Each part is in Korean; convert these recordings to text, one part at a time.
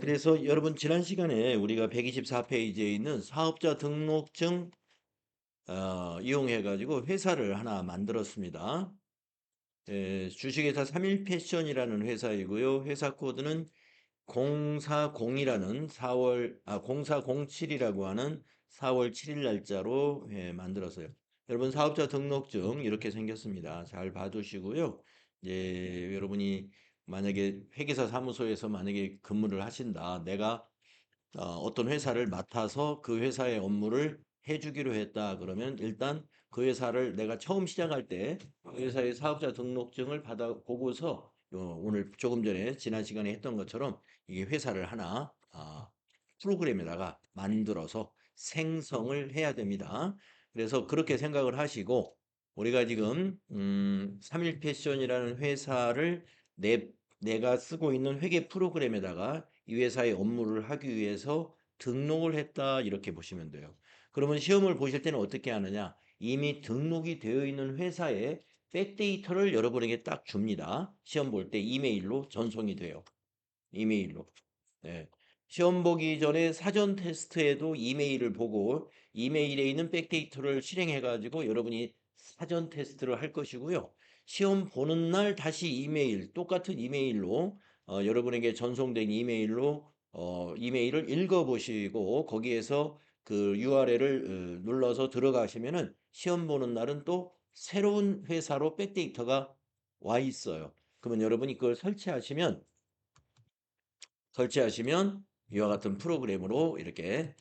그래서 여러분 지난 시간에 우리가 124페이지에 있는 사업자 등록증 이용해 가지고 회사를 하나 만들었습니다. 주식회사 3일패션이라는 회사이고요. 회사 코드는 040이라는 0407이라고 하는 4월 7일 날짜로 만들었어요. 여러분 사업자 등록증 이렇게 생겼습니다. 잘 봐두시고요. 여러분이 만약에 회계사 사무소에서 만약에 근무를 하신다. 내가 어떤 회사를 맡아서 그 회사의 업무를 해주기로 했다. 그러면 일단 그 회사를 내가 처음 시작할 때 그 회사의 사업자 등록증을 받아 보고서 오늘 조금 전에 지난 시간에 했던 것처럼 이 회사를 하나 프로그램에다가 만들어서 생성을 해야 됩니다. 그래서 그렇게 생각을 하시고 우리가 지금 3일 패션이라는 회사를 내가 쓰고 있는 회계 프로그램에다가 이 회사의 업무를 하기 위해서 등록을 했다 이렇게 보시면 돼요. 그러면 시험을 보실 때는 어떻게 하느냐? 이미 등록이 되어 있는 회사의 백데이터를 여러분에게 딱 줍니다. 시험 볼 때 이메일로 전송이 돼요. 이메일로. 네. 시험 보기 전에 사전 테스트에도 이메일을 보고 이메일에 있는 백데이터를 실행해 가지고 여러분이 사전 테스트를 할 것이고요. 시험 보는 날 다시 이메일 똑같은 이메일로 여러분에게 전송된 이메일로 이메일을 읽어 보시고 거기에서 그 URL을 눌러서 들어가시면은 시험 보는 날은 또 새로운 회사로 백데이터가 와 있어요. 그러면 여러분이 그걸 설치하시면 이와 같은 프로그램으로 이렇게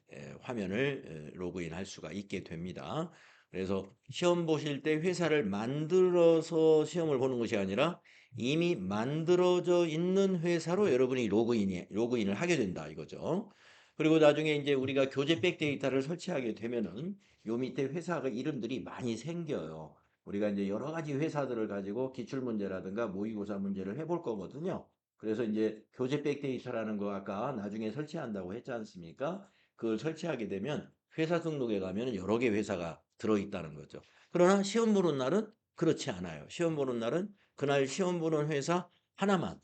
화면을 로그인할 수가 있게 됩니다. 그래서 시험 보실 때 회사를 만들어서 시험을 보는 것이 아니라 이미 만들어져 있는 회사로 여러분이 로그인을 하게 된다 이거죠. 그리고 나중에 이제 우리가 교재 백데이터를 설치하게 되면은 요 밑에 회사가 이름들이 많이 생겨요. 우리가 이제 여러 가지 회사들을 가지고 기출문제라든가 모의고사 문제를 해볼 거거든요. 그래서 이제 교재 백데이터라는 거 아까 나중에 설치한다고 했지 않습니까? 그걸 설치하게 되면 회사 등록에 가면 여러 개 회사가 들어있다는 거죠. 그러나 시험 보는 날은 그렇지 않아요. 시험 보는 날은 그날 시험 보는 회사 하나만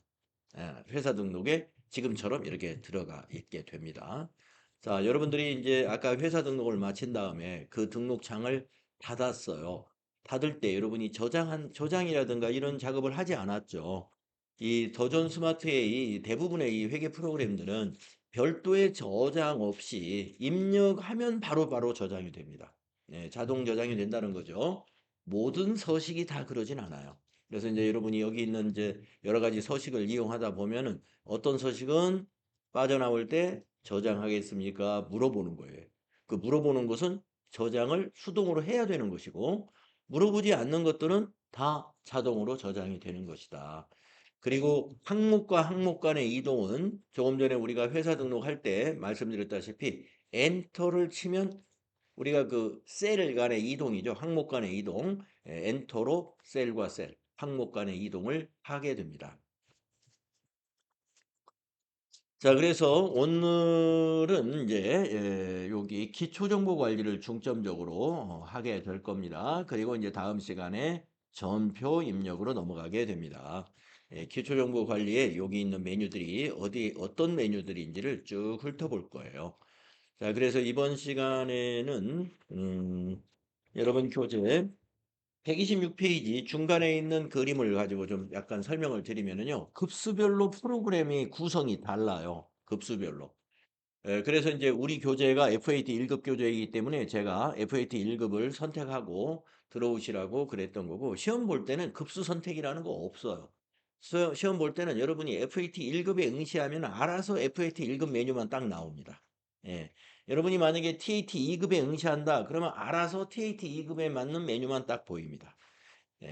회사 등록에 지금처럼 이렇게 들어가 있게 됩니다. 자, 여러분들이 이제 아까 회사 등록을 마친 다음에 그 등록장을 닫았어요. 닫을 때 여러분이 저장이라든가 이런 작업을 하지 않았죠. 이 더존 스마트의 이 대부분의 이 회계 프로그램들은 별도의 저장 없이 입력하면 바로바로 저장이 됩니다. 자동 저장이 된다는 거죠. 모든 서식이 다 그러진 않아요. 그래서 이제 여러분이 여기 있는 이제 여러 가지 서식을 이용하다 보면은 어떤 서식은 빠져나올 때 저장하겠습니까? 물어보는 거예요. 그 물어보는 것은 저장을 수동으로 해야 되는 것이고 물어보지 않는 것들은 다 자동으로 저장이 되는 것이다. 그리고 항목과 항목 간의 이동은 조금 전에 우리가 회사 등록할 때 말씀드렸다시피 엔터를 치면 우리가 그 셀 간의 이동이죠. 항목 간의 이동. 엔터로 셀과 셀, 항목 간의 이동을 하게 됩니다. 자, 그래서 오늘은 이제 여기 기초 정보 관리를 중점적으로 하게 될 겁니다. 그리고 이제 다음 시간에 전표 입력으로 넘어가게 됩니다. 기초 정보 관리에 여기 있는 메뉴들이 어떤 메뉴들인지를 쭉 훑어볼 거예요. 자, 그래서 이번 시간에는 여러분 교재 126페이지 중간에 있는 그림을 가지고 좀 약간 설명을 드리면은요. 급수별로 프로그램이 구성이 달라요. 급수별로. 그래서 이제 우리 교재가 FAT 1급 교재이기 때문에 제가 FAT 1급을 선택하고 들어오시라고 그랬던 거고 시험 볼 때는 급수 선택이라는 거 없어요. 시험 볼 때는 여러분이 FAT 1급에 응시하면 알아서 FAT 1급 메뉴만 딱 나옵니다. 예. 여러분이 만약에 TAT 2급에 응시한다 그러면 알아서 TAT 2급에 맞는 메뉴만 딱 보입니다.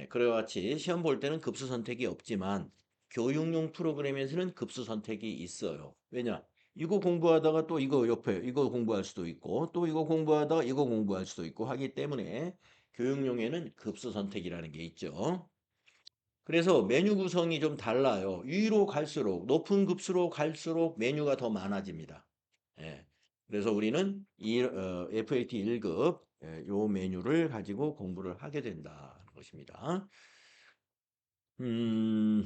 그와 같이 시험 볼 때는 급수 선택이 없지만 교육용 프로그램에서는 급수 선택이 있어요. 왜냐? 이거 공부하다가 또 이거 옆에 이거 공부할 수도 있고 또 이거 공부하다가 이거 공부할 수도 있고 하기 때문에 교육용에는 급수 선택이라는 게 있죠. 그래서 메뉴 구성이 좀 달라요. 위로 갈수록 높은 급수로 갈수록 메뉴가 더 많아집니다. 예. 그래서 우리는 이 FAT 1급 요 메뉴를 가지고 공부를 하게 된다는 것입니다. 음,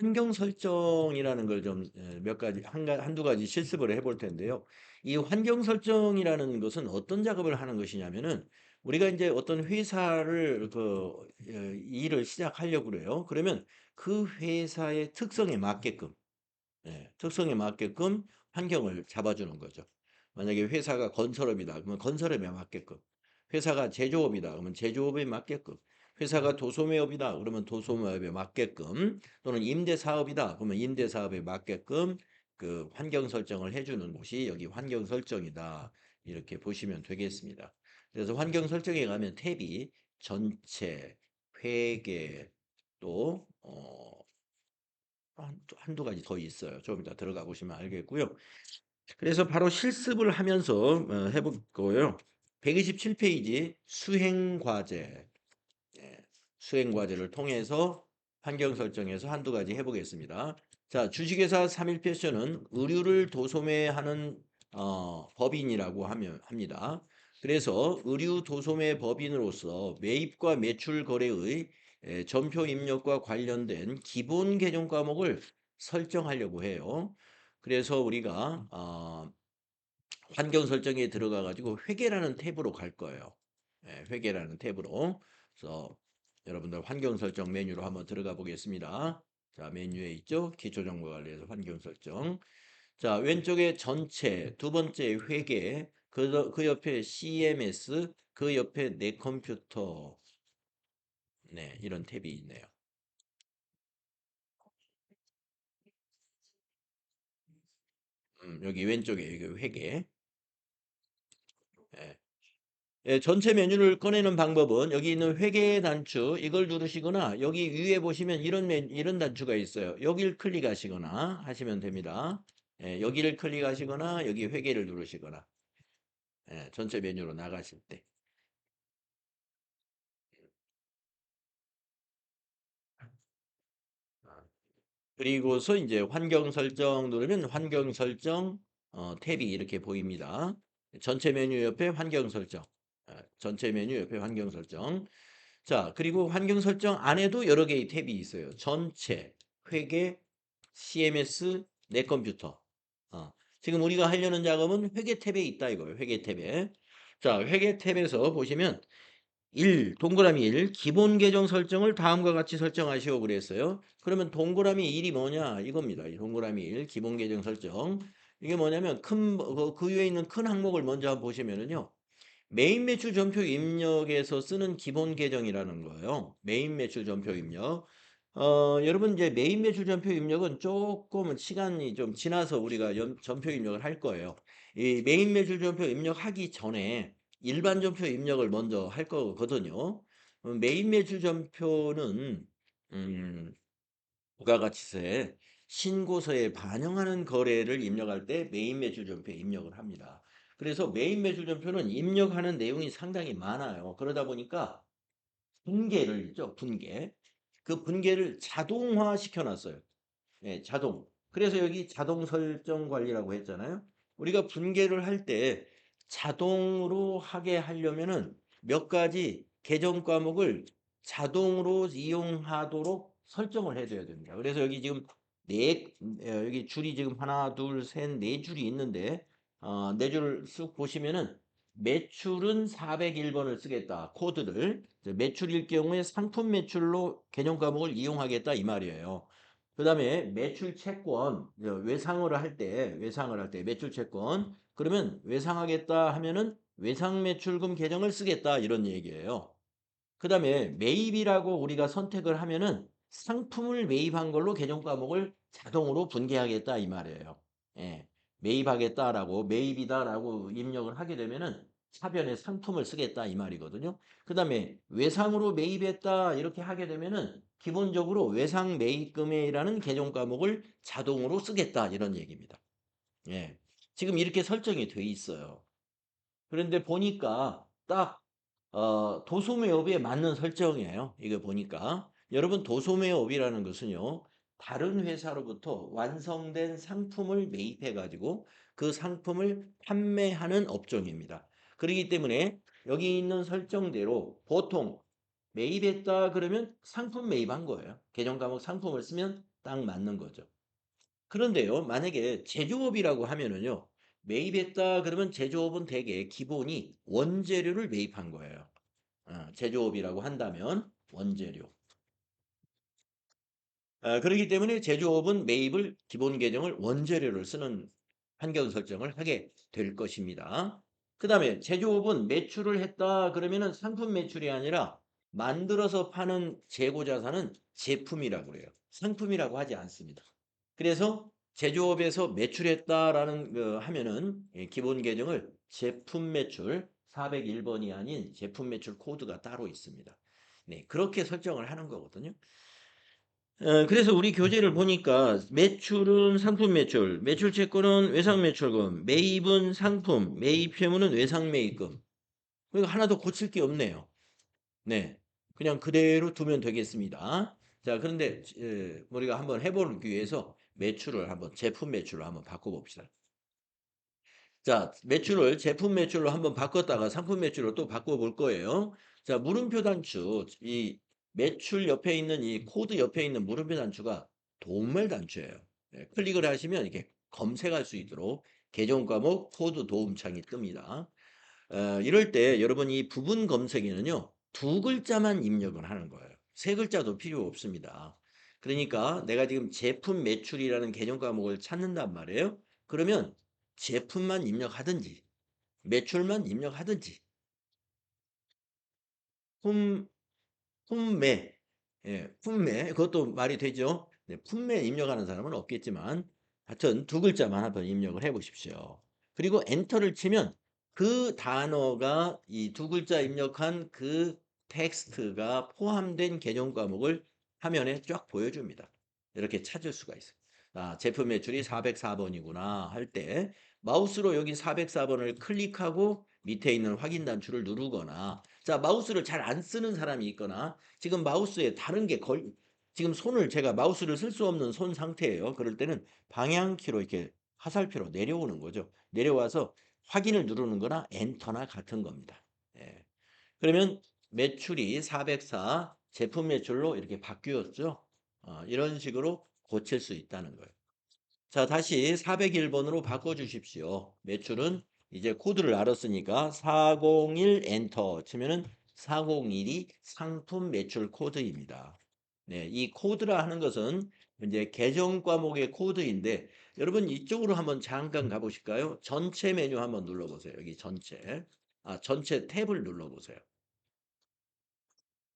환경 설정이라는 걸 좀 몇 가지 한두 가지 실습을 해볼 텐데요. 이 환경 설정이라는 것은 어떤 작업을 하는 것이냐면은 우리가 이제 어떤 회사를 일을 시작하려고 그래요. 그러면 그 회사의 특성에 맞게끔 특성에 맞게끔 환경을 잡아주는 거죠. 만약에 회사가 건설업이다 그러면 건설업에 맞게끔, 회사가 제조업이다 그러면 제조업에 맞게끔, 회사가 도소매업이다 그러면 도소매업에 맞게끔, 또는 임대사업이다 그러면 임대사업에 맞게끔 그 환경 설정을 해주는 곳이 여기 환경 설정이다, 이렇게 보시면 되겠습니다. 그래서 환경 설정에 가면 탭이 전체, 회계, 또 한두 가지 더 있어요. 좀 이따 들어가 보시면 알겠고요. 그래서 바로 실습을 하면서 해볼 거예요. 127페이지 수행과제. 예, 수행과제를 통해서 환경 설정에서 한두 가지 해보겠습니다. 자, 주식회사 3일 패션은 의류를 도소매하는 법인이라고 합니다. 그래서 의류 도소매 법인으로서 매입과 매출 거래의 전표 입력과 관련된 기본 개정 과목을 설정하려고 해요. 그래서 우리가 환경 설정에 들어가 가지고 회계라는 탭으로 갈 거예요. 회계라는 탭으로. 그래서 여러분들 환경 설정 메뉴로 한번 들어가 보겠습니다. 자, 메뉴에 있죠? 기초 정보 관리에서 환경 설정. 자, 왼쪽에 전체, 두 번째 회계, 그 옆에 CMS, 그 옆에 내 컴퓨터. 네, 이런 탭이 있네요. 여기 왼쪽에 여기 회계. 예. 예, 전체 메뉴를 꺼내는 방법은 여기 있는 회계 단추 이걸 누르시거나, 여기 위에 보시면 이런 단추가 있어요. 여기를 클릭하시거나 하시면 됩니다. 여기를 클릭하시거나 여기 회계를 누르시거나, 전체 메뉴로 나가실 때. 그리고서 이제 환경 설정 누르면 환경 설정 탭이 이렇게 보입니다. 전체 메뉴 옆에 환경 설정. 전체 메뉴 옆에 환경 설정. 자, 그리고 환경 설정 안에도 여러 개의 탭이 있어요. 전체, 회계, CMS, 내 컴퓨터. 어, 지금 우리가 하려는 작업은 회계 탭에 있다 이거예요. 회계 탭에. 자, 회계 탭에서 보시면 1, 동그라미 1, 기본 계정 설정을 다음과 같이 설정하시오 그랬어요. 그러면 동그라미 1이 뭐냐? 이겁니다. 이 동그라미 1, 기본 계정 설정. 이게 뭐냐면 그 위에 있는 큰 항목을 먼저 한번 보시면은요. 메인 매출 전표 입력에서 쓰는 기본 계정이라는 거예요. 메인 매출 전표 입력. 여러분 이제 메인 매출 전표 입력은 조금 시간이 좀 지나서 우리가 전표 입력을 할 거예요. 이 메인 매출 전표 입력하기 전에 일반 전표 입력을 먼저 할 거거든요. 메인 매출 전표는 음, 부가가치세 신고서에 반영하는 거래를 입력할 때 메인 매출 전표에 입력을 합니다. 그래서 메인 매출 전표는 입력하는 내용이 상당히 많아요. 그러다 보니까 분계를 있죠, 분계. 그 분계를 자동화 시켜놨어요. 자동. 그래서 여기 자동 설정 관리라고 했잖아요. 우리가 분계를 할 때 자동으로 하게 하려면은 몇 가지 계정 과목을 자동으로 이용하도록 설정을 해줘야 됩니다. 그래서 여기 지금 여기 줄이 지금 하나, 둘, 셋, 네 줄이 있는데, 네 줄을 쑥 보시면은 매출은 401번을 쓰겠다. 코드를. 매출일 경우에 상품 매출로 개념 과목을 이용하겠다 이 말이에요. 그 다음에 매출 채권, 외상을 할 때 매출 채권, 그러면 외상하겠다 하면은 외상 매출금 계정을 쓰겠다 이런 얘기예요. 그 다음에 매입이라고 우리가 선택을 하면은 상품을 매입한 걸로 계정 과목을 자동으로 분개하겠다 이 말이에요. 예. 매입하겠다라고 매입이다라고 입력을 하게 되면은 차변에 상품을 쓰겠다 이 말이거든요. 그 다음에 외상으로 매입했다 이렇게 하게 되면은 기본적으로 외상 매입금액이라는 계정 과목을 자동으로 쓰겠다 이런 얘기입니다. 예. 지금 이렇게 설정이 돼 있어요. 그런데 보니까 딱 도소매업에 맞는 설정이에요. 이거 보니까. 여러분 도소매업이라는 것은요. 다른 회사로부터 완성된 상품을 매입해 가지고 그 상품을 판매하는 업종입니다. 그렇기 때문에 여기 있는 설정대로 보통 매입했다 그러면 상품 매입한 거예요. 계정 과목 상품을 쓰면 딱 맞는 거죠. 그런데요, 만약에 제조업이라고 하면은요, 매입했다 그러면 제조업은 대개 기본이 원재료를 매입한 거예요. 제조업이라고 한다면 원재료. 그렇기 때문에 제조업은 매입을 기본 계정을 원재료를 쓰는 환경 설정을 하게 될 것입니다. 그다음에 제조업은 매출을 했다 그러면은 상품 매출이 아니라 만들어서 파는 재고 자산은 제품이라고 그래요. 상품이라고 하지 않습니다. 그래서 제조업에서 매출했다라는 하면은 기본 계정을 제품 매출 401번이 아닌 제품 매출 코드가 따로 있습니다. 네, 그렇게 설정을 하는 거거든요. 그래서 우리 교재를 보니까 매출은 상품 매출, 매출 채권은 외상 매출금, 매입은 상품, 매입 채무는 외상 매입금. 그러니까 하나도 고칠 게 없네요. 네. 그냥 그대로 두면 되겠습니다. 자, 그런데 우리가 한번 해보기 위해서 매출을 한번 제품 매출로 한번 바꿔봅시다. 자, 매출을 제품 매출로 한번 바꿨다가 상품 매출로 또 바꿔볼 거예요. 자, 물음표 단추, 이 매출 옆에 있는 이 코드 옆에 있는 물음표 단추가 도움말 단추예요. 네, 클릭을 하시면 이렇게 검색할 수 있도록 계정 과목 코드 도움창이 뜹니다. 이럴 때 여러분 이 부분 검색에는요, 두 글자만 입력을 하는 거예요. 세 글자도 필요 없습니다. 그러니까 내가 지금 제품 매출이라는 개념 과목을 찾는단 말이에요. 그러면 제품만 입력하든지 매출만 입력하든지 품 품매 품매 그것도 말이 되죠. 네, 품매 입력하는 사람은 없겠지만 하여튼 두 글자만 한번 입력을 해 보십시오. 그리고 엔터를 치면 그 단어가 이 두 글자 입력한 그 텍스트가 포함된 개념 과목을 화면에 쫙 보여줍니다. 이렇게 찾을 수가 있어요. 제품 매출이 404번이구나 할 때 마우스로 여기 404번을 클릭하고 밑에 있는 확인 단추를 누르거나 자, 마우스를 잘 안 쓰는 사람이 있거나 지금 마우스에 다른 게 지금 손을 제가 마우스를 쓸 수 없는 손 상태예요. 그럴 때는 방향키로 이렇게 화살표로 내려오는 거죠. 내려와서 확인을 누르는 거나 엔터나 같은 겁니다. 예. 그러면 매출이 404 제품 매출로 이렇게 바뀌었죠. 이런 식으로 고칠 수 있다는 거예요. 자, 다시 401번으로 바꿔 주십시오. 매출은 이제 코드를 알았으니까 401 엔터 치면은 401이 상품 매출 코드입니다. 네, 이 코드라 하는 것은 이제 계정 과목의 코드인데 여러분 이쪽으로 한번 잠깐 가보실까요? 전체 메뉴 한번 눌러보세요. 여기 전체. 전체 탭을 눌러보세요.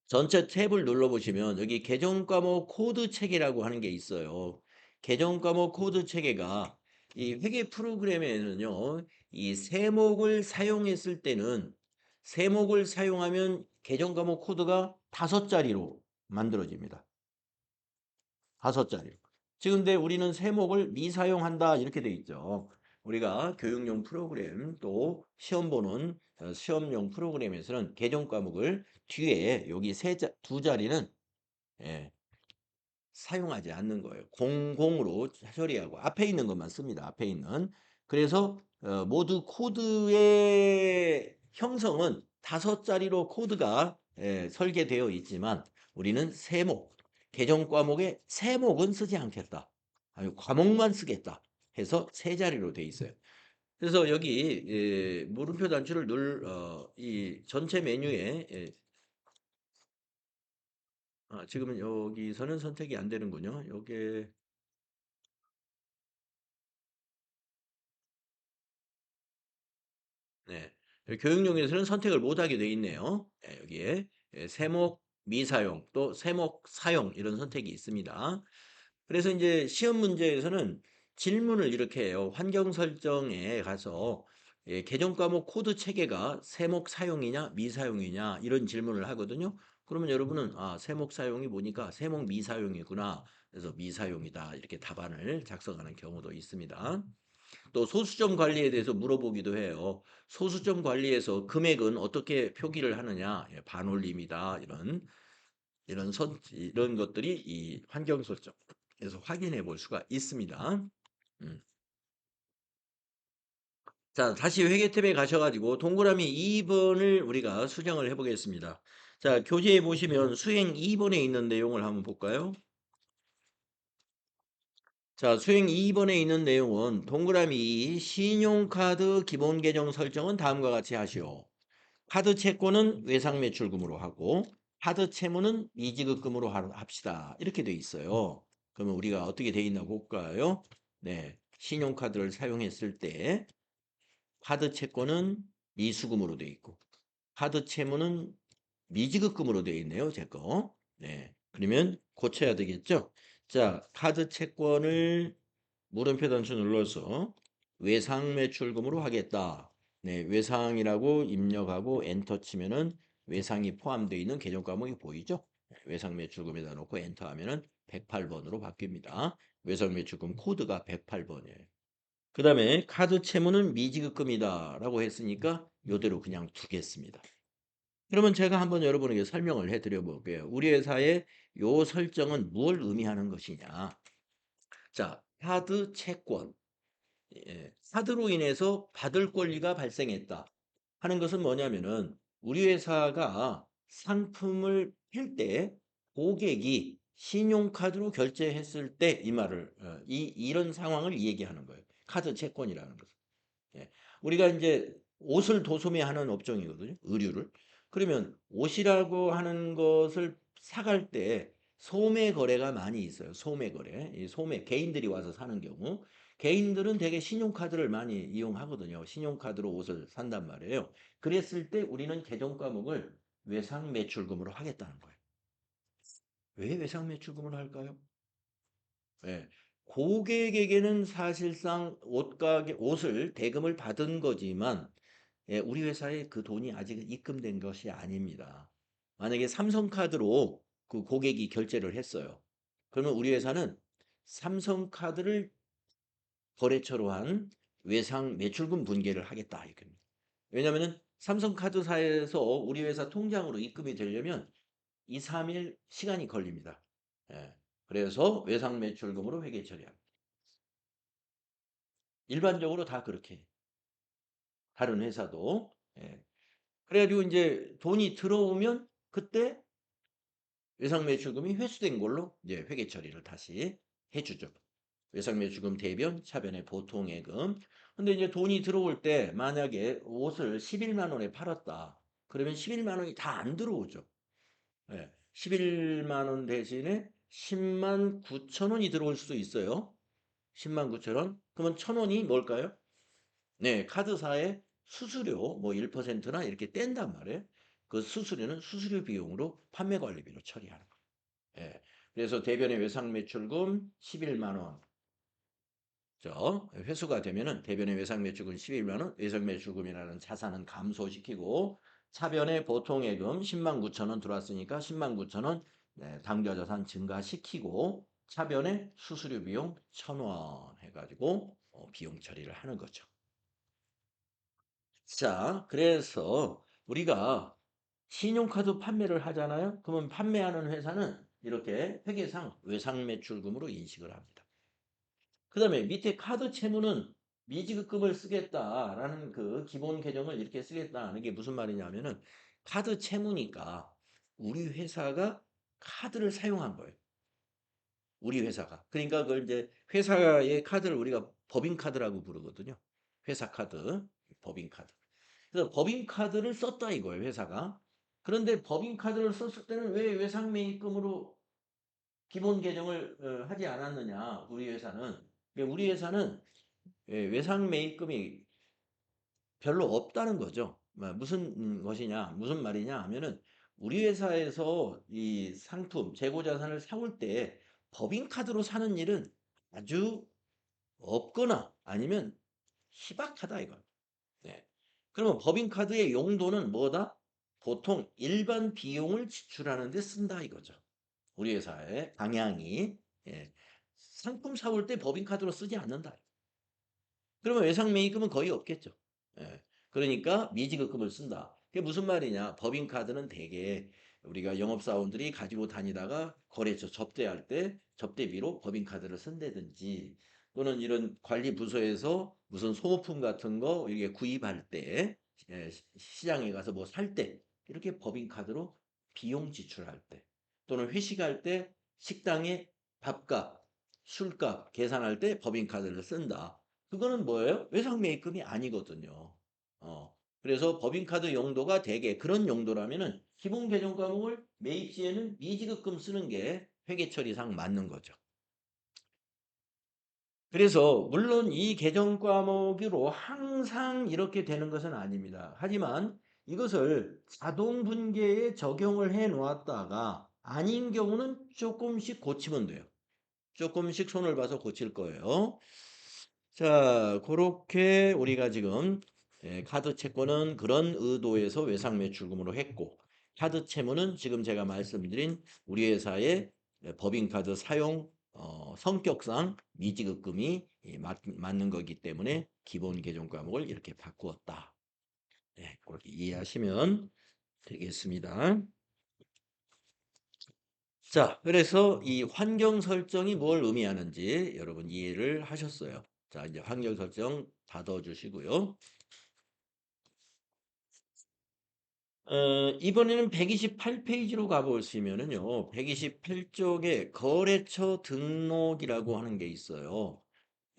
전체 탭을 눌러보시면 여기 계정 과목 코드 체계라고 하는 게 있어요. 계정 과목 코드 체계가 이 회계 프로그램에는요, 이 세목을 사용했을 때는 세목을 사용하면 계정 과목 코드가 5자리로 만들어집니다. 5자리. 지금 근데 우리는 세목을 미사용한다 이렇게 돼 있죠. 우리가 교육용 프로그램 또 시험 보는 시험용 프로그램에서는 계정 과목을 뒤에 여기 두 자리는 예, 사용하지 않는 거예요. 공공으로 처리하고 앞에 있는 것만 씁니다. 앞에 있는. 그래서 모두 코드의 형성은 5자리로 코드가 설계되어 있지만 우리는 세목, 계정 과목에 세목은 쓰지 않겠다. 아니, 과목만 쓰겠다 해서 3자리로 돼 있어요. 그래서 여기 물음표 단추를 이 전체 메뉴에 지금은 여기서는 선택이 안 되는군요. 요게 네. 교육용에서는 선택을 못하게 돼 있네요. 여기에 세목 미사용 또 세목 사용 이런 선택이 있습니다. 그래서 이제 시험 문제에서는 질문을 이렇게 해요. 환경 설정에 가서 계정 과목 코드 체계가 세목 사용이냐 미사용이냐 이런 질문을 하거든요. 그러면 여러분은 세목 사용이 보니까 세목 미사용이구나. 그래서 미사용이다. 이렇게 답안을 작성하는 경우도 있습니다. 또 소수점 관리에 대해서 물어보기도 해요. 소수점 관리에서 금액은 어떻게 표기를 하느냐? 반올림이다. 이런 것들이 이 환경 설정에서 확인해 볼 수가 있습니다. 음. 자, 다시 회계 탭에 가셔가지고 동그라미 2번을 우리가 수정을 해보겠습니다. 자, 교재에 보시면 수행 2번에 있는 내용을 한번 볼까요? 자, 수행 2번에 있는 내용은 동그라미 2 신용카드 기본 계정 설정은 다음과 같이 하시오. 카드 채권은 외상매출금으로 하고 카드 채무는 미지급금으로 합시다. 이렇게 돼 있어요. 그러면 우리가 어떻게 돼 있나 볼까요? 네, 신용카드를 사용했을 때 카드 채권은 미수금으로 돼 있고 카드 채무는 미지급금으로 돼 있네요. 제 거. 네, 그러면 고쳐야 되겠죠? 자, 카드 채권을 물음표 단수 눌러서 외상매출금으로 하겠다. 네, 외상이라고 입력하고 엔터 치면은 외상이 포함되어 있는 계정 과목이 보이죠? 외상매출금에다 놓고 엔터 하면은 108번으로 바뀝니다. 외상매출금 코드가 108번이에요. 그 다음에 카드 채무는 미지급금이다 라고 했으니까 이대로 그냥 두겠습니다. 그러면 제가 한번 여러분에게 설명을 해드려 볼게요. 우리 회사의 요 설정은 뭘 의미하는 것이냐. 자, 카드 채권. 예, 카드로 인해서 받을 권리가 발생했다 하는 것은 뭐냐면은 우리 회사가 상품을 팔 때 고객이 신용카드로 결제했을 때 이 말을 이런 상황을 얘기하는 거예요. 카드 채권이라는 것은. 예. 우리가 이제 옷을 도소매하는 업종이거든요. 의류를. 그러면 옷이라고 하는 것을 사갈 때 소매 거래가 많이 있어요. 소매 거래. 이 소매 개인들이 와서 사는 경우. 개인들은 대개 신용카드를 많이 이용하거든요. 신용카드로 옷을 산단 말이에요. 그랬을 때 우리는 계정 과목을 외상 매출금으로 하겠다는 거예요. 왜 외상 매출금을 할까요? 예. 고객에게는 사실상 옷을 대금을 받은 거지만 예, 우리 회사에 그 돈이 아직 입금된 것이 아닙니다. 만약에 삼성카드로 그 고객이 결제를 했어요. 그러면 우리 회사는 삼성카드를 거래처로 한 외상 매출금 분개를 하겠다 이겁니다. 왜냐하면 삼성카드사에서 우리 회사 통장으로 입금이 되려면 2, 3일 시간이 걸립니다. 예. 그래서 외상 매출금으로 회계 처리합니다. 일반적으로 다 그렇게 해요. 다른 회사도. 예. 그래가지고 이제 돈이 들어오면 그때 외상매출금이 회수된 걸로 이제 회계 처리를 다시 해주죠. 외상매출금 대변, 차변의 보통예금. 근데 이제 돈이 들어올 때 만약에 옷을 11만 원에 팔았다. 그러면 11만 원이 다 안 들어오죠. 예. 11만 원 대신에 10만 9천 원이 들어올 수도 있어요. 10만 9천 원. 그러면 1,000원이 뭘까요? 네, 카드사의 수수료 뭐 1%나 이렇게 뗀단 말이에요. 그 수수료는 수수료 비용으로 판매 관리비로 처리하는 거예요. 예. 그래서 대변의 외상 매출금 11만 원. 회수가 되면은 대변의 외상 매출금 11만 원, 외상 매출금이라는 자산은 감소시키고 차변의 보통예금 10만 9천 원 들어왔으니까 10만 9천 원 네, 당좌자산 증가시키고 차변의 수수료 비용 1,000원 해가지고 비용 처리를 하는 거죠. 자, 그래서 우리가 신용카드 판매를 하잖아요. 그러면 판매하는 회사는 이렇게 회계상 외상매출금으로 인식을 합니다. 그 다음에 밑에 카드 채무는 미지급금을 쓰겠다라는 그 기본 계정을 이렇게 쓰겠다는 게 무슨 말이냐면은 카드 채무니까 우리 회사가 카드를 사용한 거예요. 우리 회사가. 그러니까 그걸 이제 회사의 카드를 우리가 법인카드라고 부르거든요. 회사 카드, 법인카드. 그래서 법인카드를 썼다 이거예요, 회사가. 그런데 법인카드를 썼을 때는 왜 외상매입금으로 기본 계정을 하지 않았느냐, 우리 회사는. 우리 회사는 외상매입금이 별로 없다는 거죠. 무슨 것이냐, 무슨 말이냐 하면은 우리 회사에서 이 상품, 재고자산을 사올 때 법인카드로 사는 일은 아주 없거나 아니면 희박하다 이거. 네. 그러면 법인카드의 용도는 뭐다? 보통 일반 비용을 지출하는 데 쓴다 이거죠. 우리 회사의 방향이. 예. 상품 사올 때 법인카드로 쓰지 않는다. 그러면 외상매입금은 거의 없겠죠. 예. 그러니까 미지급금을 쓴다. 그게 무슨 말이냐? 법인카드는 대개 우리가 영업사원들이 가지고 다니다가 거래처 접대할 때 접대비로 법인카드를 쓴다든지 또는 이런 관리부서에서 무슨 소모품 같은 거 이게 구입할 때 예, 시장에 가서 뭐 살 때 이렇게 법인카드로 비용 지출할 때 또는 회식할 때 식당에 밥값 술값 계산할 때 법인카드를 쓴다. 그거는 뭐예요? 외상매입금이 아니거든요. 그래서 법인카드 용도가 대개 그런 용도라면은 기본 계정 과목을 매입 시에는 미지급금 쓰는 게 회계처리상 맞는 거죠. 그래서 물론 이 계정 과목으로 항상 이렇게 되는 것은 아닙니다. 하지만 이것을 자동 분계에 적용을 해 놓았다가 아닌 경우는 조금씩 고치면 돼요. 조금씩 손을 봐서 고칠 거예요. 자, 그렇게 우리가 지금 카드 채권은 그런 의도에서 외상매출금으로 했고, 카드 채무는 지금 제가 말씀드린 우리 회사의 법인카드 사용 성격상 미지급금이 맞는 거기 때문에 기본 계정 과목을 이렇게 바꾸었다. 네, 그렇게 이해하시면 되겠습니다. 자, 그래서 이 환경 설정이 뭘 의미하는지 여러분 이해를 하셨어요. 자, 이제 환경 설정 닫아 주시고요. 이번에는 128페이지로 가보시면은요, 128쪽에 거래처 등록이라고 하는 게 있어요.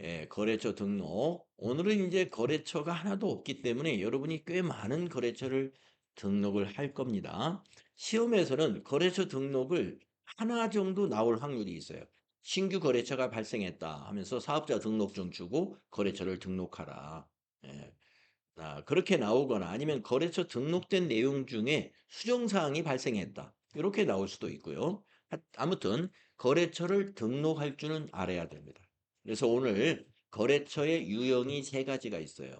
예, 거래처 등록. 오늘은 이제 거래처가 하나도 없기 때문에 여러분이 꽤 많은 거래처를 등록을 할 겁니다. 시험에서는 거래처 등록을 하나 정도 나올 확률이 있어요. 신규 거래처가 발생했다 하면서 사업자 등록증 주고 거래처를 등록하라. 예. 그렇게 나오거나 아니면 거래처 등록된 내용 중에 수정사항이 발생했다. 이렇게 나올 수도 있고요. 아무튼 거래처를 등록할 줄은 알아야 됩니다. 그래서 오늘 거래처의 유형이 세 가지가 있어요.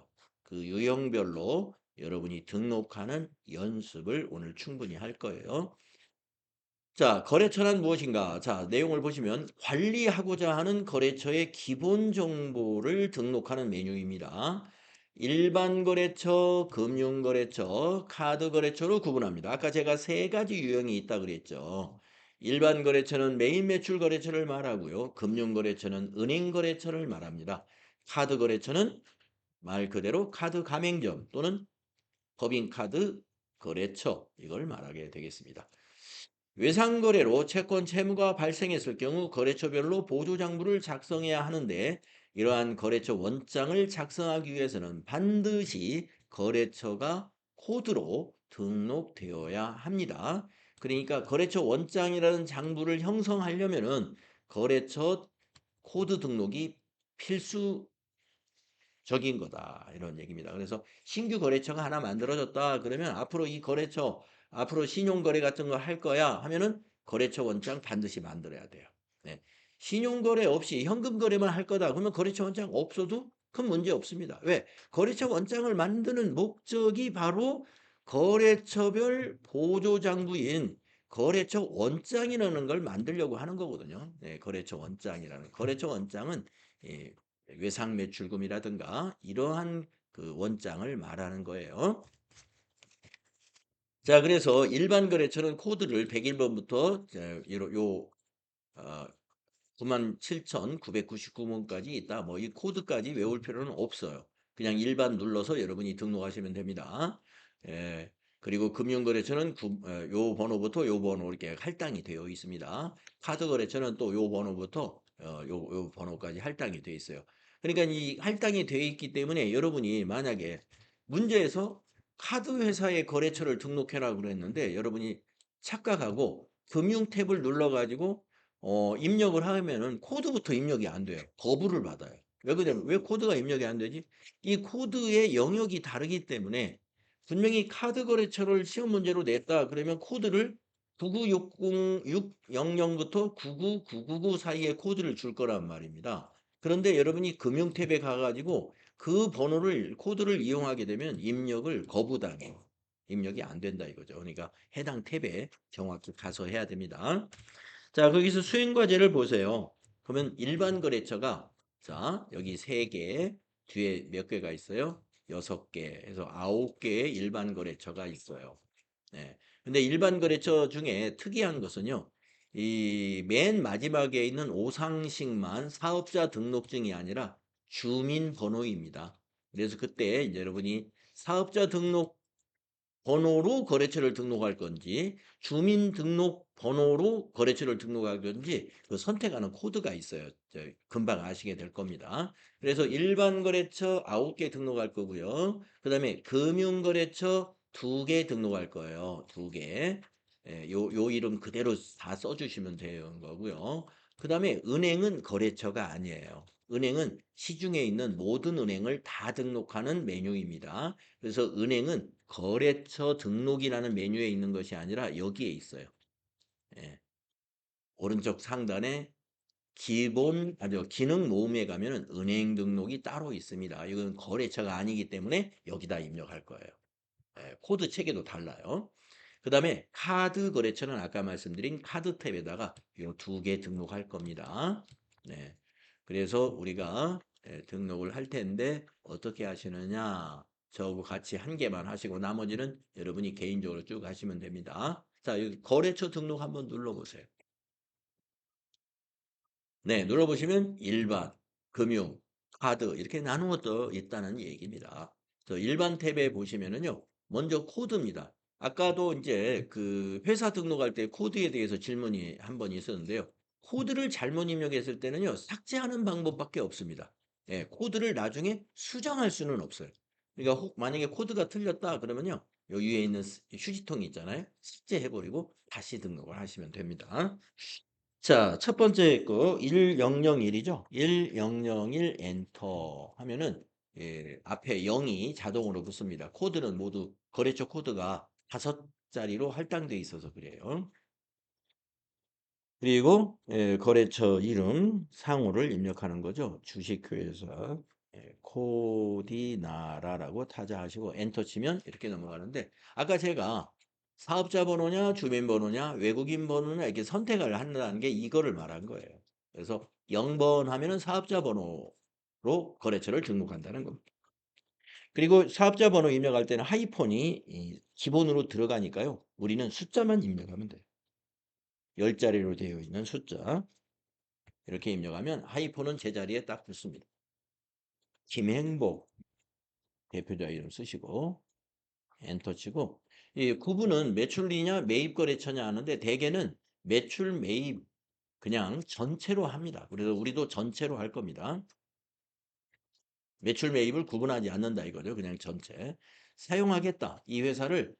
그 유형별로 여러분이 등록하는 연습을 오늘 충분히 할 거예요. 자, 거래처란 무엇인가? 자, 내용을 보시면 관리하고자 하는 거래처의 기본 정보를 등록하는 메뉴입니다. 일반 거래처, 금융 거래처, 카드 거래처로 구분합니다. 아까 제가 세 가지 유형이 있다 그랬죠. 일반 거래처는 메인 매출 거래처를 말하고요. 금융 거래처는 은행 거래처를 말합니다. 카드 거래처는 말 그대로 카드 가맹점 또는 법인카드 거래처 이걸 말하게 되겠습니다. 외상거래로 채권 채무가 발생했을 경우 거래처별로 보조장부를 작성해야 하는데 이러한 거래처 원장을 작성하기 위해서는 반드시 거래처가 코드로 등록되어야 합니다. 그러니까 거래처 원장이라는 장부를 형성하려면은 거래처 코드 등록이 필수 적인 거다. 이런 얘기입니다. 그래서 신규 거래처가 하나 만들어졌다. 그러면 앞으로 이 거래처, 앞으로 신용거래 같은 거 할 거야 하면은 거래처 원장 반드시 만들어야 돼요. 네. 신용거래 없이 현금거래만 할 거다. 그러면 거래처 원장 없어도 큰 문제 없습니다. 왜? 거래처 원장을 만드는 목적이 바로 거래처별 보조장부인 거래처 원장이라는 걸 만들려고 하는 거거든요. 네, 거래처 원장이라는. 거래처 원장은 예, 외상 매출금이라든가 이러한 그 원장을 말하는 거예요. 자, 그래서 일반 거래처는 코드를 101번부터 요 97,999번까지 있다. 뭐 이 코드까지 외울 필요는 없어요. 그냥 일반 눌러서 여러분이 등록하시면 됩니다. 예. 그리고 금융거래처는 요 번호부터 요 번호 이렇게 할당이 되어 있습니다. 카드거래처는 또 요 번호부터 요 번호까지 할당이 되어 있어요. 그러니까 이 할당이 되어 있기 때문에 여러분이 만약에 문제에서 카드 회사의 거래처를 등록해라고 그랬는데 여러분이 착각하고 금융 탭을 눌러가지고 입력을 하면은 코드부터 입력이 안 돼요. 거부를 받아요. 왜 그러냐면 왜 코드가 입력이 안 되지? 이 코드의 영역이 다르기 때문에 분명히 카드 거래처를 시험 문제로 냈다 그러면 코드를 9960600부터 99999 사이의 코드를 줄 거란 말입니다. 그런데 여러분이 금융 탭에 가가지고 그 번호를 코드를 이용하게 되면 입력을 거부당해요. 입력이 안 된다 이거죠. 그러니까 해당 탭에 정확히 가서 해야 됩니다. 자, 거기서 수행과제를 보세요. 그러면 일반 거래처가 자, 여기 3개, 뒤에 몇 개가 있어요? 6개, 해서 9개의 일반 거래처가 있어요. 네. 근데 일반 거래처 중에 특이한 것은요. 이 맨 마지막에 있는 오상식만 사업자 등록증이 아니라 주민번호입니다. 그래서 그때 이제 여러분이 사업자 등록 번호로 거래처를 등록할 건지 주민등록번호로 거래처를 등록할 건지 그 선택하는 코드가 있어요. 금방 아시게 될 겁니다. 그래서 일반 거래처 9개 등록할 거고요. 그다음에 금융거래처 2개 등록할 거예요. 2개. 예, 요 이름 그대로 다 써주시면 되는 거고요. 그다음에 은행은 거래처가 아니에요. 은행은 시중에 있는 모든 은행을 다 등록하는 메뉴입니다. 그래서 은행은 거래처 등록이라는 메뉴에 있는 것이 아니라 여기에 있어요. 예. 오른쪽 상단에 아니요, 기능 모음에 가면은 은행 등록이 따로 있습니다. 이건 거래처가 아니기 때문에 여기다 입력할 거예요. 예, 코드 체계도 달라요. 그 다음에 카드 거래처는 아까 말씀드린 카드 탭에다가 이 2개 등록할 겁니다. 네. 그래서 우리가 등록을 할 텐데 어떻게 하시느냐? 저하고 같이 한 개만 하시고 나머지는 여러분이 개인적으로 쭉 하시면 됩니다. 자, 여기 거래처 등록 한번 눌러보세요. 네, 눌러보시면 일반, 금융, 카드 이렇게 나누어져 있다는 얘기입니다. 저 일반 탭에 보시면은요, 먼저 코드입니다. 아까도 이제 그 회사 등록할 때 코드에 대해서 질문이 한 번 있었는데요. 코드를 잘못 입력했을 때는요, 삭제하는 방법밖에 없습니다. 예, 코드를 나중에 수정할 수는 없어요. 그러니까 만약에 코드가 틀렸다 그러면요, 여기 위에 있는 휴지통이 있잖아요. 삭제해버리고 다시 등록을 하시면 됩니다. 자, 첫 번째 거 1001이죠. 1001 엔터 하면은 앞에 0이 자동으로 붙습니다. 코드는 모두 거래처 코드가 5자리로 할당되어 있어서 그래요. 그리고 거래처 이름 상호를 입력하는 거죠. 주식회사 코디나라라고 타자하시고 엔터 치면 이렇게 넘어가는데 아까 제가 사업자 번호냐 주민 번호냐 외국인 번호냐 이렇게 선택을 한다는 게 이거를 말한 거예요. 그래서 0번 하면은 사업자 번호로 거래처를 등록한다는 겁니다. 그리고 사업자 번호 입력할 때는 하이폰이 기본으로 들어가니까요. 우리는 숫자만 입력하면 돼요. 10자리로 되어 있는 숫자. 이렇게 입력하면 하이폰은 제자리에 딱 붙습니다. 김행복 대표자 이름 쓰시고 엔터 치고 이 구분은 매출이냐 매입 거래처냐 하는데 대개는 매출 매입 그냥 전체로 합니다. 그래서 우리도 전체로 할 겁니다. 매출 매입을 구분하지 않는다 이거죠. 그냥 전체. 사용하겠다. 이 회사를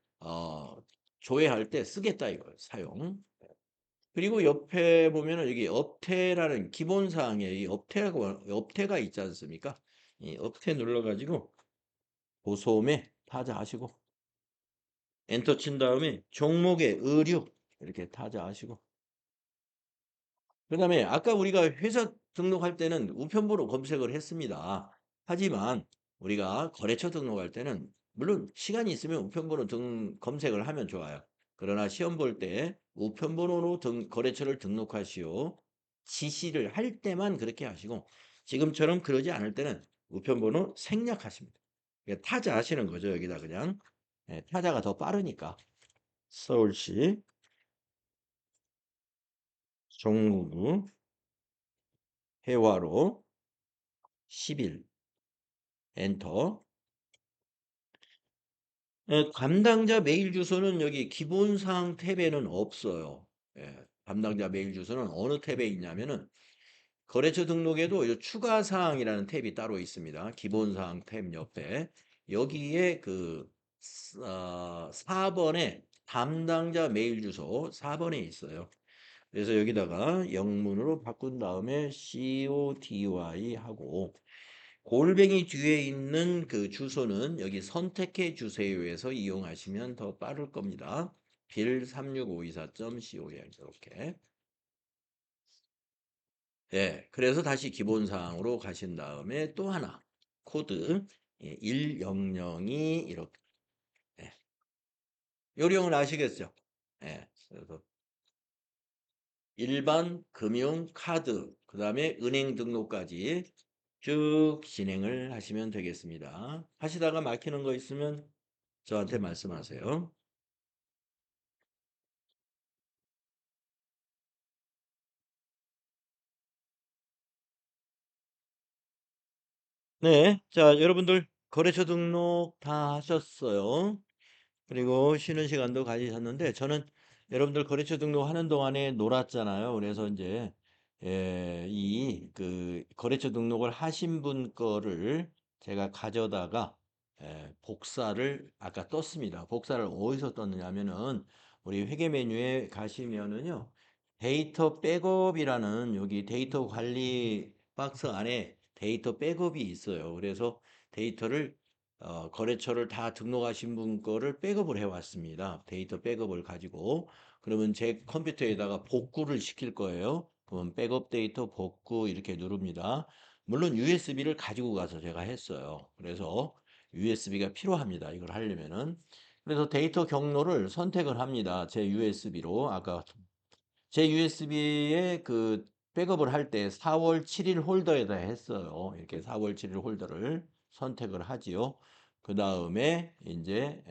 조회할 때 쓰겠다 이거예요. 사용. 그리고 옆에 보면은 여기 업태라는 기본 사항에 이 업태가 있지 않습니까? 이 업태 눌러가지고 보소매 타자하시고 엔터 친 다음에 종목의 의류 이렇게 타자하시고 그다음에 아까 우리가 회사 등록할 때는 우편번호 검색을 했습니다. 하지만 우리가 거래처 등록할 때는 물론 시간이 있으면 우편번호 검색을 하면 좋아요. 그러나 시험 볼 때 우편번호로 거래처를 등록하시오. 지시를 할 때만 그렇게 하시고 지금처럼 그러지 않을 때는 우편번호 생략하십니다. 그러니까 타자 하시는 거죠. 여기다 그냥. 타자가 더 빠르니까. 서울시 종로구 해화로 10일 엔터. 담당자 메일 주소는 여기 기본사항 탭에는 없어요. 담당자 메일 주소는 어느 탭에 있냐면은 거래처 등록에도 이 추가 사항이라는 탭이 따로 있습니다. 기본사항 탭 옆에 여기에 4번에 담당자 메일 주소 4번에 있어요. 그래서 여기다가 영문으로 바꾼 다음에 CODY 하고 골뱅이 뒤에 있는 그 주소는 여기 선택해 주세요에서 이용하시면 더 빠를 겁니다. 빌36524.com 이렇게. 예, 그래서 다시 기본 사항으로 가신 다음에 또 하나 코드 100이 이렇게 예. 요령을 아시겠죠? 예, 그래서 일반 금융 카드 그다음에 은행 등록까지 쭉 진행을 하시면 되겠습니다. 하시다가 막히는 거 있으면 저한테 말씀하세요. 네. 자, 여러분들 거래처 등록 다 하셨어요. 그리고 쉬는 시간도 가지셨는데 저는 여러분들 거래처 등록하는 동안에 놀았잖아요. 그래서 이제 이 그 거래처 등록을 하신 분 거를 제가 가져다가 복사를 아까 떴습니다. 복사를 어디서 떴느냐면은 우리 회계 메뉴에 가시면은요. 데이터 백업이라는 여기 데이터 관리 박스 안에 데이터 백업이 있어요. 그래서 데이터를 거래처를 다 등록하신 분 거를 백업을 해왔습니다. 데이터 백업을 가지고. 그러면 제 컴퓨터에다가 복구를 시킬 거예요. 그럼 백업 데이터 복구 이렇게 누릅니다. 물론 USB를 가지고 가서 제가 했어요. 그래서 USB가 필요합니다. 이걸 하려면은. 그래서 데이터 경로를 선택을 합니다. 제 USB로. 아까 제 USB에 그 백업을 할 때 4월 7일 홀더에다 했어요. 이렇게 4월 7일 홀더를 선택을 하지요. 그 다음에 이제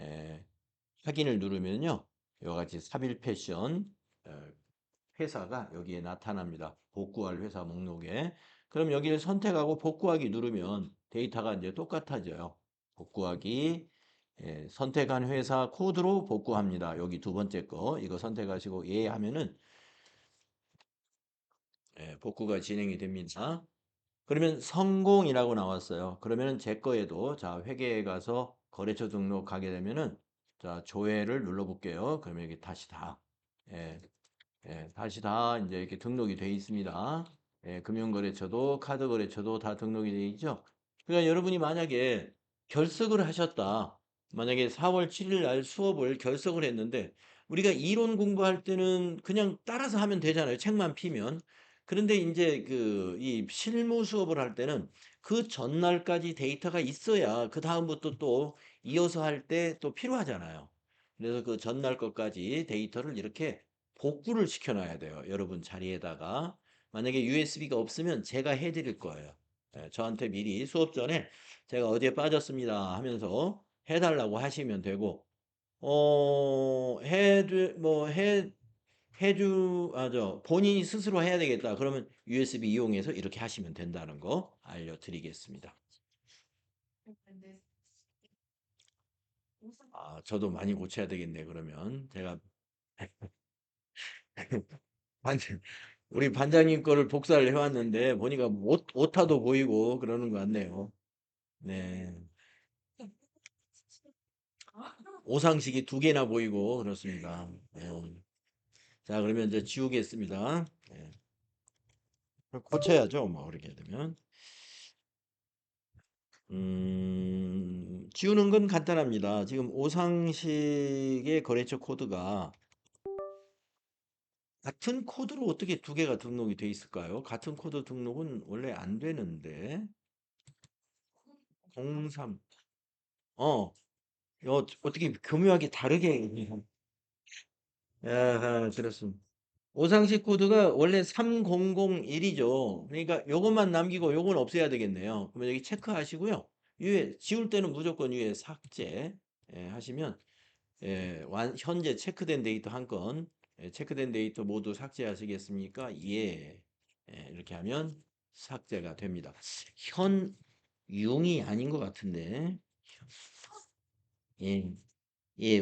확인을 누르면요. 이와 같이 사빌 패션 회사가 여기에 나타납니다. 복구할 회사 목록에. 그럼 여기를 선택하고 복구하기 누르면 데이터가 이제 똑같아져요. 복구하기 선택한 회사 코드로 복구합니다. 여기 두 번째 거 이거 선택하시고 예 하면은 복구가 진행이 됩니다. 그러면 성공이라고 나왔어요. 그러면은 제 거에도 자 회계에 가서 거래처 등록하게 되면은 자 조회를 눌러볼게요. 그러면 여기 다시 다 예, 다시 다 이제 이렇게 등록이 돼 있습니다. 금융거래처도 카드거래처도 다 등록이 돼 있죠. 그러니까 여러분이 만약에 결석을 하셨다. 만약에 4월 7일 날 수업을 결석을 했는데 우리가 이론 공부할 때는 그냥 따라서 하면 되잖아요. 책만 피면. 그런데 이제 그 이 실무 수업을 할 때는 그 전날까지 데이터가 있어야 그 다음부터 또 이어서 할 때 또 필요하잖아요. 그래서 그 전날 것까지 데이터를 이렇게 복구를 시켜놔야 돼요. 여러분 자리에다가. 만약에 USB가 없으면 제가 해드릴 거예요. 저한테 미리 수업 전에 제가 어디에 빠졌습니다 하면서 해달라고 하시면 되고, 본인이 스스로 해야 되겠다. 그러면 USB 이용해서 이렇게 하시면 된다는 거 알려드리겠습니다. 아, 저도 많이 고쳐야 되겠네, 그러면. 제가 우리 반장님 거를 복사를 해왔는데 보니까 오타도 보이고 그러는 것 같네요. 네. 오상식이 두 개나 보이고 그렇습니다. 네. 자, 그러면 이제 지우겠습니다. 네. 고쳐야죠. 뭐 그렇게 되면. 지우는 건 간단합니다. 지금 오상식의 거래처 코드가 같은 코드로 어떻게 두 개가 등록이 돼 있을까요? 같은 코드 등록은 원래 안 되는데 03 어, 어떻게 교묘하게 다르게 그렇습니다. 오상식 코드가 원래 3001이죠. 그러니까 요것만 남기고 요건 없애야 되겠네요. 그러면 여기 체크하시고요. 위에 지울 때는 무조건 위에 삭제 하시면 현재 체크된 데이터 한 건 체크된 데이터 모두 삭제하시겠습니까? 예. 이렇게 하면 삭제가 됩니다. 현용이 아닌 것 같은데. 예. 예,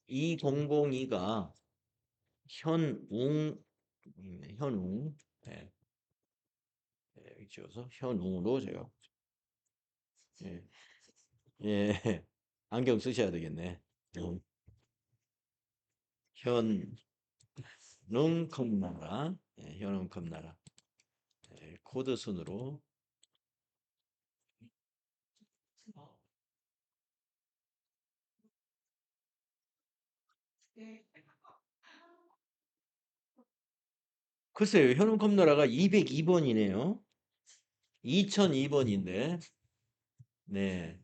2002가 현웅, 현웅, 예, 여기 지어서 현웅으로 제가, 예, 예, 안경 쓰셔야 되겠네. 음, 현웅 컴나라, 현웅 컴나라, 코드 순으로. 글쎄요, 현웅 컴나라가 202번이네요. 2002번인데, 네.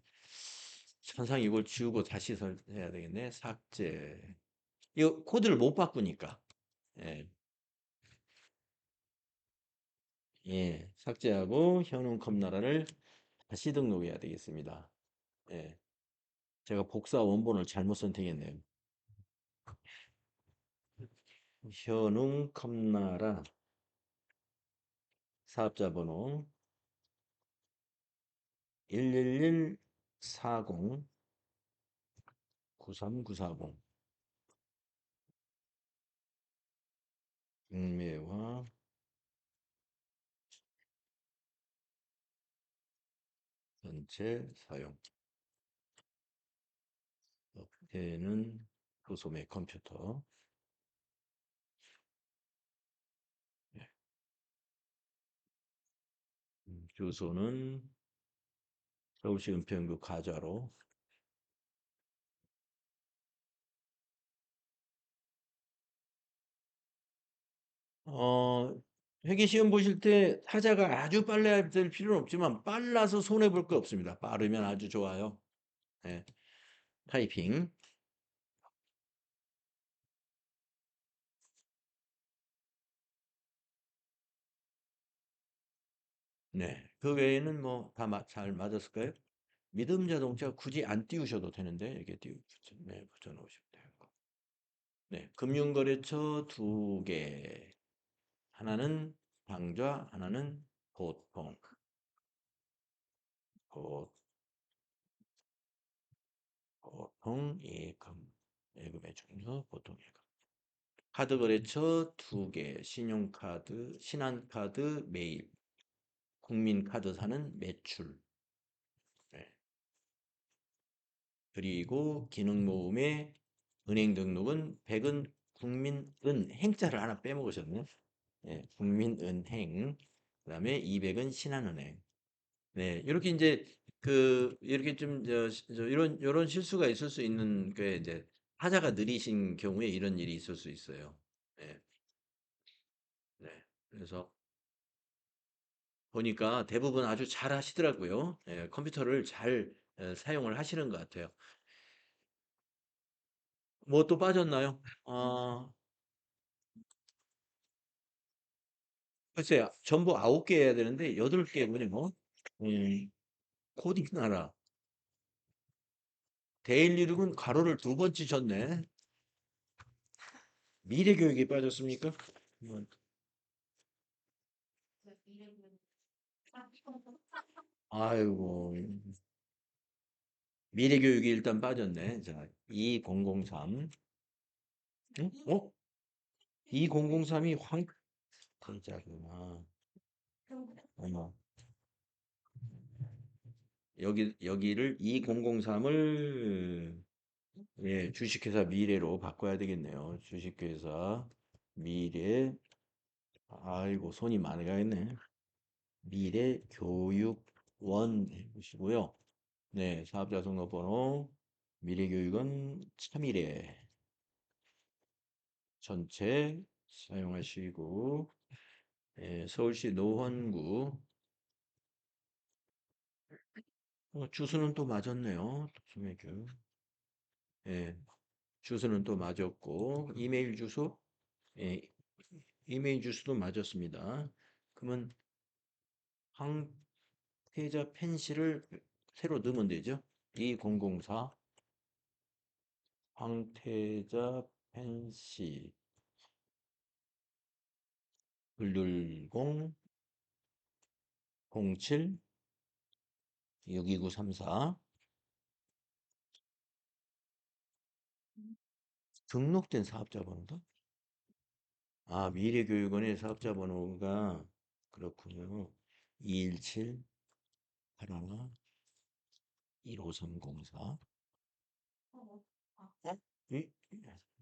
천상 이걸 지우고 다시 해야 되겠네. 삭제. 이거 코드를 못 바꾸니까. 예, 삭제하고 현웅 컴나라를 다시 등록해야 되겠습니다. 예, 제가 복사 원본을 잘못 선택했네요. 현웅 컴나라 사업자 번호 11140 93940 국내화 전체 사용. 업태는 도소매 컴퓨터. 네. 주소는 서울시 은평구 가좌로. 어, 회계 시험 보실 때 타자가 아주 빨라야 될 필요는 없지만 빨라서 손해 볼 거 없습니다. 빠르면 아주 좋아요. 네. 타이핑. 네. 그 외에는 뭐 다 잘 맞았을까요? 믿음 자동차 굳이 안 띄우셔도 되는데 이렇게 네, 붙여놓으시면 돼요. 네. 금융거래처 두 개. 하나는 당좌, 하나는 보통. 보- 보통 예금. 예금의 종류, 보통 예금. 카드 거래처 두 개, 신용카드, 신한카드 매입, 국민카드사는 매출. 네. 그리고 기능모음의 은행 등록은 100은 국민은 행자를 하나 빼먹으셨네. 네, 국민은행. 그다음에 200은 신한은행. 네, 이렇게 이제 이렇게 좀 이런 이런 실수가 있을 수 있는 게 이제 하자가 느리신 경우에 이런 일이 있을 수 있어요. 네, 네. 그래서 보니까 대부분 아주 잘 하시더라고요. 예, 컴퓨터를 잘 사용을 하시는 것 같아요. 뭐 또 빠졌나요? 글쎄요. 전부 9개 해야 되는데 8개군요. 코딩 나라. 데일리룩은 가로를 두 번 치셨네. 미래교육이 빠졌습니까? 뭐, 아이고. 미래교육이 일단 빠졌네. 자, 2003. 응? 2003이 황태자구나. 어머. 여기를 2003을 예, 주식회사 미래로 바꿔야 되겠네요. 주식회사 미래. 아이고, 손이 많이 가겠네. 미래교육원 해보시고요. 네, 사업자 등록번호 미래교육원 차미래 전체 사용하시고 예, 서울시 노원구 주소는 또 맞았네요. 소매교 예, 주소는 또 맞았고 이메일 주소 예, 이메일 주소도 맞았습니다. 그러면 황태자 펜시를 새로 넣으면 되죠. 2004 황태자 펜시 110 07 62934 등록된 사업자 번호다? 아, 미래교육원의 사업자 번호가 그렇군요. 217 81 15304. 어?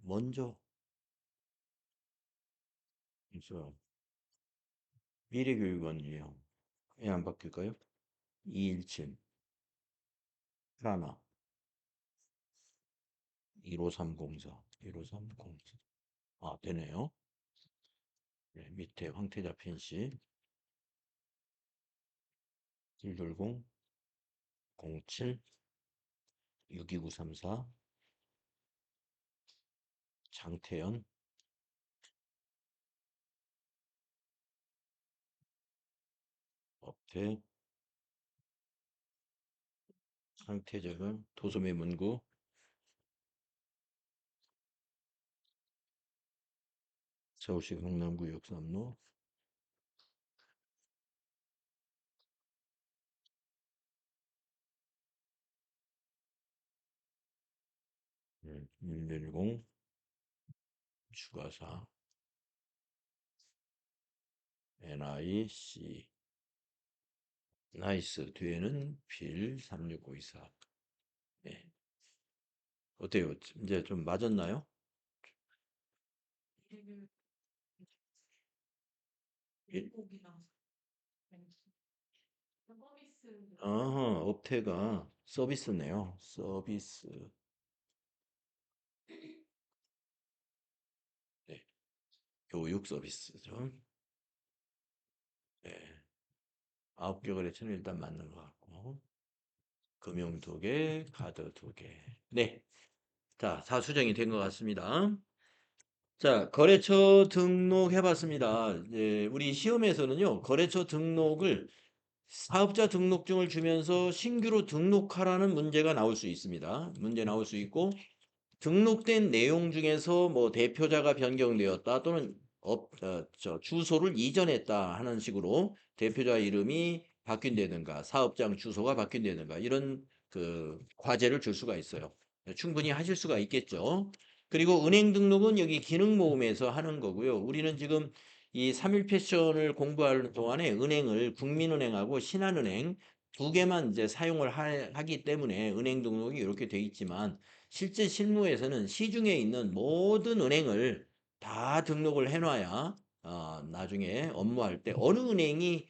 먼저 있어. 미래교육원이에요. 왜 안 바뀔까요? 217 81 15304 15304. 아, 되네요. 네, 밑에 황태자 펜시 110 07 62934 장태현 업태 상태적은 도소매 문구 서울시 강남구 역삼로 110 추가사 NIC 나이스. 뒤에는 빌 36524. 예. 어때요? 이제 좀 맞았나요? 일- 업태가 서비스네요. 서비스. 네. 교육 서비스죠. 네. 9개 거래처는 일단 맞는 것 같고. 금융 2개, 카드 2개. 네. 자, 다 수정이 된 것 같습니다. 자, 거래처 등록해봤습니다. 우리 시험에서는요, 거래처 등록을 사업자 등록증을 주면서 신규로 등록하라는 문제가 나올 수 있습니다. 문제 나올 수 있고, 등록된 내용 중에서 뭐 대표자가 변경되었다 또는 주소를 이전했다 하는 식으로 대표자 이름이 바뀐다든가 사업장 주소가 바뀐다든가 이런 그 과제를 줄 수가 있어요. 충분히 하실 수가 있겠죠. 그리고 은행 등록은 여기 기능모음에서 하는 거고요. 우리는 지금 이 3일 패션을 공부하는 동안에 은행을 국민은행하고 신한은행 두 개만 이제 사용을 하기 때문에 은행 등록이 이렇게 돼 있지만 실제 실무에서는 시중에 있는 모든 은행을 다 등록을 해놔야 나중에 업무할 때 어느 은행이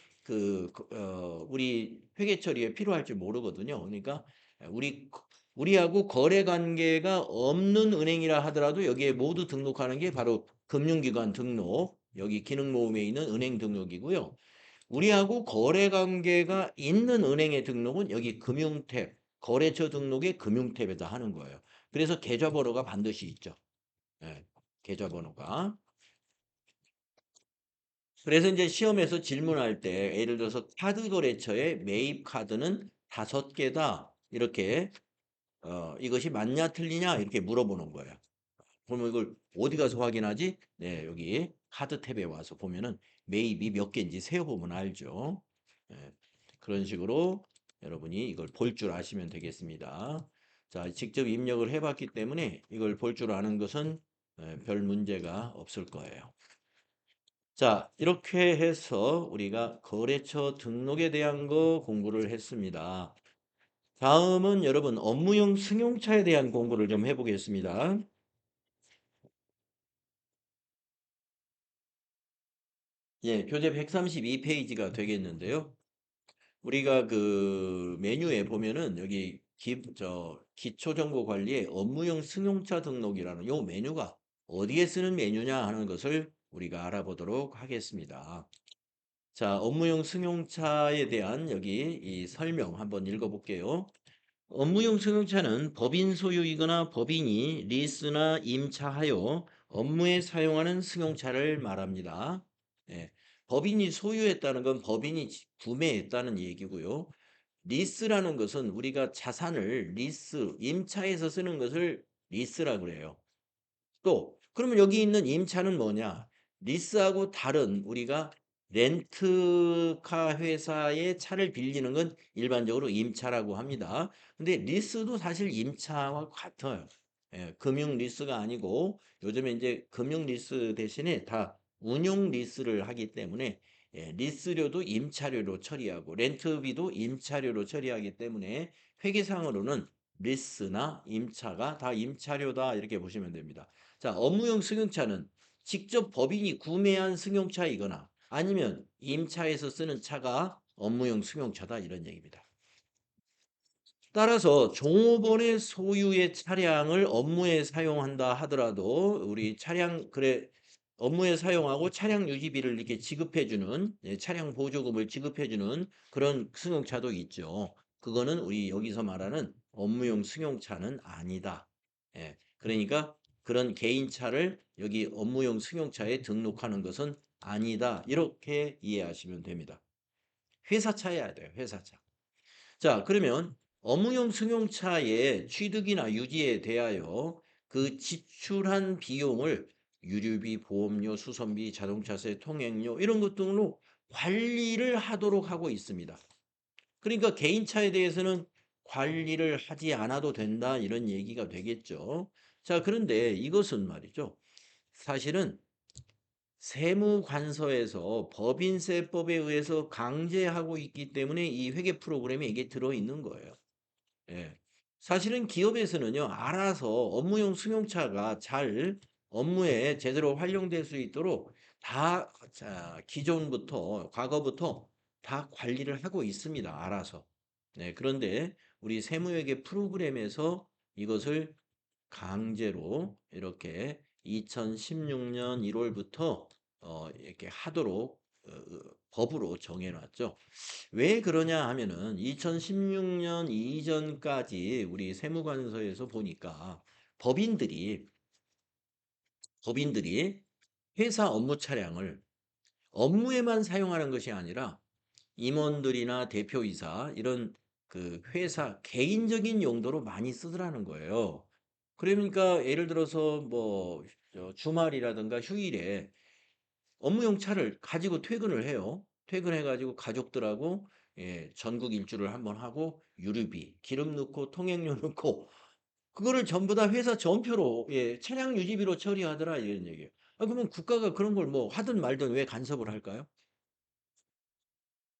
우리 회계 처리에 필요할지 모르거든요. 그러니까 우리하고 거래 관계가 없는 은행이라 하더라도 여기에 모두 등록하는 게 바로 금융기관 등록, 여기 기능 모음에 있는 은행 등록이고요. 우리하고 거래 관계가 있는 은행의 등록은 여기 금융탭, 거래처 등록의 금융탭에다 하는 거예요. 그래서 계좌번호가 반드시 있죠. 예, 계좌번호가. 그래서 이제 시험에서 질문할 때 예를 들어서 카드 거래처의 매입 카드는 5개다. 이렇게 이것이 맞냐 틀리냐 이렇게 물어보는 거예요. 그러면 이걸 어디 가서 확인하지? 네, 여기 카드 탭에 와서 보면은 매입이 몇 개인지 세어보면 알죠. 예, 그런 식으로 여러분이 이걸 볼 줄 아시면 되겠습니다. 자, 직접 입력을 해봤기 때문에 이걸 볼 줄 아는 것은 별 문제가 없을 거예요. 자, 이렇게 해서 우리가 거래처 등록에 대한 거 공부를 했습니다. 다음은 여러분 업무용 승용차에 대한 공부를 좀 해보겠습니다. 예, 교재 132페이지가 되겠는데요. 우리가 그 메뉴에 보면은 여기 기초정보관리에 업무용 승용차 등록이라는 요 메뉴가 어디에 쓰는 메뉴냐 하는 것을 우리가 알아보도록 하겠습니다. 자, 업무용 승용차에 대한 여기 이 설명 한번 읽어볼게요. 업무용 승용차는 법인 소유이거나 법인이 리스나 임차하여 업무에 사용하는 승용차를 말합니다. 예, 법인이 소유했다는 건 법인이 구매했다는 얘기고요. 리스라는 것은 우리가 자산을 임차해서 쓰는 것을 리스라 그래요. 또 그러면 여기 있는 임차는 뭐냐? 리스하고 다른 우리가 렌트카 회사의 차를 빌리는 건 일반적으로 임차라고 합니다. 근데 리스도 사실 임차와 같아요. 예, 금융 리스가 아니고 요즘에 이제 금융 리스 대신에 다 운용 리스를 하기 때문에 예, 리스료도 임차료로 처리하고 렌트비도 임차료로 처리하기 때문에 회계상으로는 리스나 임차가 다 임차료다 이렇게 보시면 됩니다. 자, 업무용 승용차는 직접 법인이 구매한 승용차이거나 아니면 임차에서 쓰는 차가 업무용 승용차다 이런 얘기입니다. 따라서 종업원의 소유의 차량을 업무에 사용한다 하더라도 우리 업무에 사용하고 차량 유지비를 이렇게 지급해주는 차량 보조금을 지급해주는 그런 승용차도 있죠. 그거는 우리 여기서 말하는 업무용 승용차는 아니다. 예, 그러니까 그런 개인차를 여기 업무용 승용차에 등록하는 것은 아니다. 이렇게 이해하시면 됩니다. 회사차여야 돼요. 회사차. 자, 그러면 업무용 승용차의 취득이나 유지에 대하여 그 지출한 비용을 유류비, 보험료, 수선비, 자동차세, 통행료 이런 것 등으로 관리를 하도록 하고 있습니다. 그러니까 개인차에 대해서는 관리를 하지 않아도 된다 이런 얘기가 되겠죠. 자, 그런데 이것은 말이죠. 사실은 세무관서에서 법인세법에 의해서 강제하고 있기 때문에 이 회계 프로그램에 이게 들어있는 거예요. 예. 사실은 기업에서는요, 알아서 업무용 승용차가 잘 업무에 제대로 활용될 수 있도록 다, 자, 기존부터, 과거부터 다 관리를 하고 있습니다. 알아서. 네, 그런데 우리 세무회계 프로그램에서 이것을 강제로 이렇게 2016년 1월부터 이렇게 하도록 법으로 정해놨죠. 왜 그러냐 하면은 2016년 이전까지 우리 세무관서에서 보니까 법인들이 법인들이 회사 업무 차량을 업무에만 사용하는 것이 아니라 임원들이나 대표이사 이런 그 회사 개인적인 용도로 많이 쓰더라는 거예요. 그러니까 예를 들어서 뭐 주말이라든가 휴일에 업무용 차를 가지고 퇴근을 해요. 퇴근해가지고 가족들하고 전국 일주를 한번 하고 유류비, 기름 넣고 통행료 넣고 그거를 전부 다 회사 전표로 차량 유지비로 처리하더라 이런 얘기예요. 아, 그러면 국가가 그런 걸 뭐 하든 말든 왜 간섭을 할까요?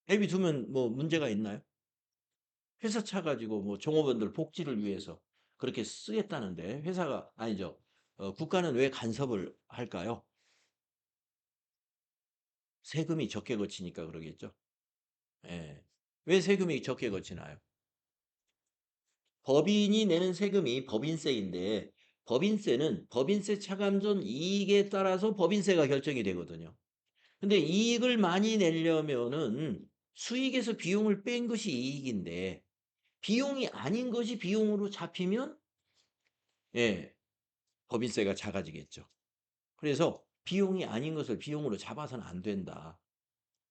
대비 두면 뭐 문제가 있나요? 회사 차 가지고 뭐 종업원들 복지를 위해서 그렇게 쓰겠다는데 회사가 아니죠. 국가는 왜 간섭을 할까요? 세금이 적게 거치니까 그러겠죠. 예. 왜 세금이 적게 거치나요? 법인이 내는 세금이 법인세인데 법인세는 법인세 차감전 이익에 따라서 법인세가 결정이 되거든요. 근데 이익을 많이 내려면은 수익에서 비용을 뺀 것이 이익인데 비용이 아닌 것이 비용으로 잡히면 예, 법인세가 작아지겠죠. 그래서 비용이 아닌 것을 비용으로 잡아서는 안 된다.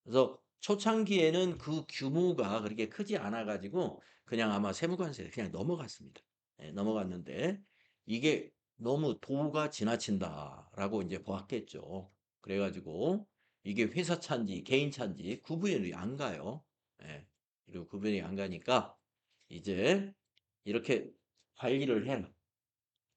그래서 초창기에는 그 규모가 그렇게 크지 않아 가지고 그냥 아마 세무관세에 그냥 넘어갔습니다. 예, 넘어갔는데 이게 너무 도가 지나친다라고 이제 보았겠죠. 그래 가지고 이게 회사 차인지 개인 차인지 구분이 안 가요. 예. 그리고 구분이 안 가니까 이제 이렇게 관리를 해라.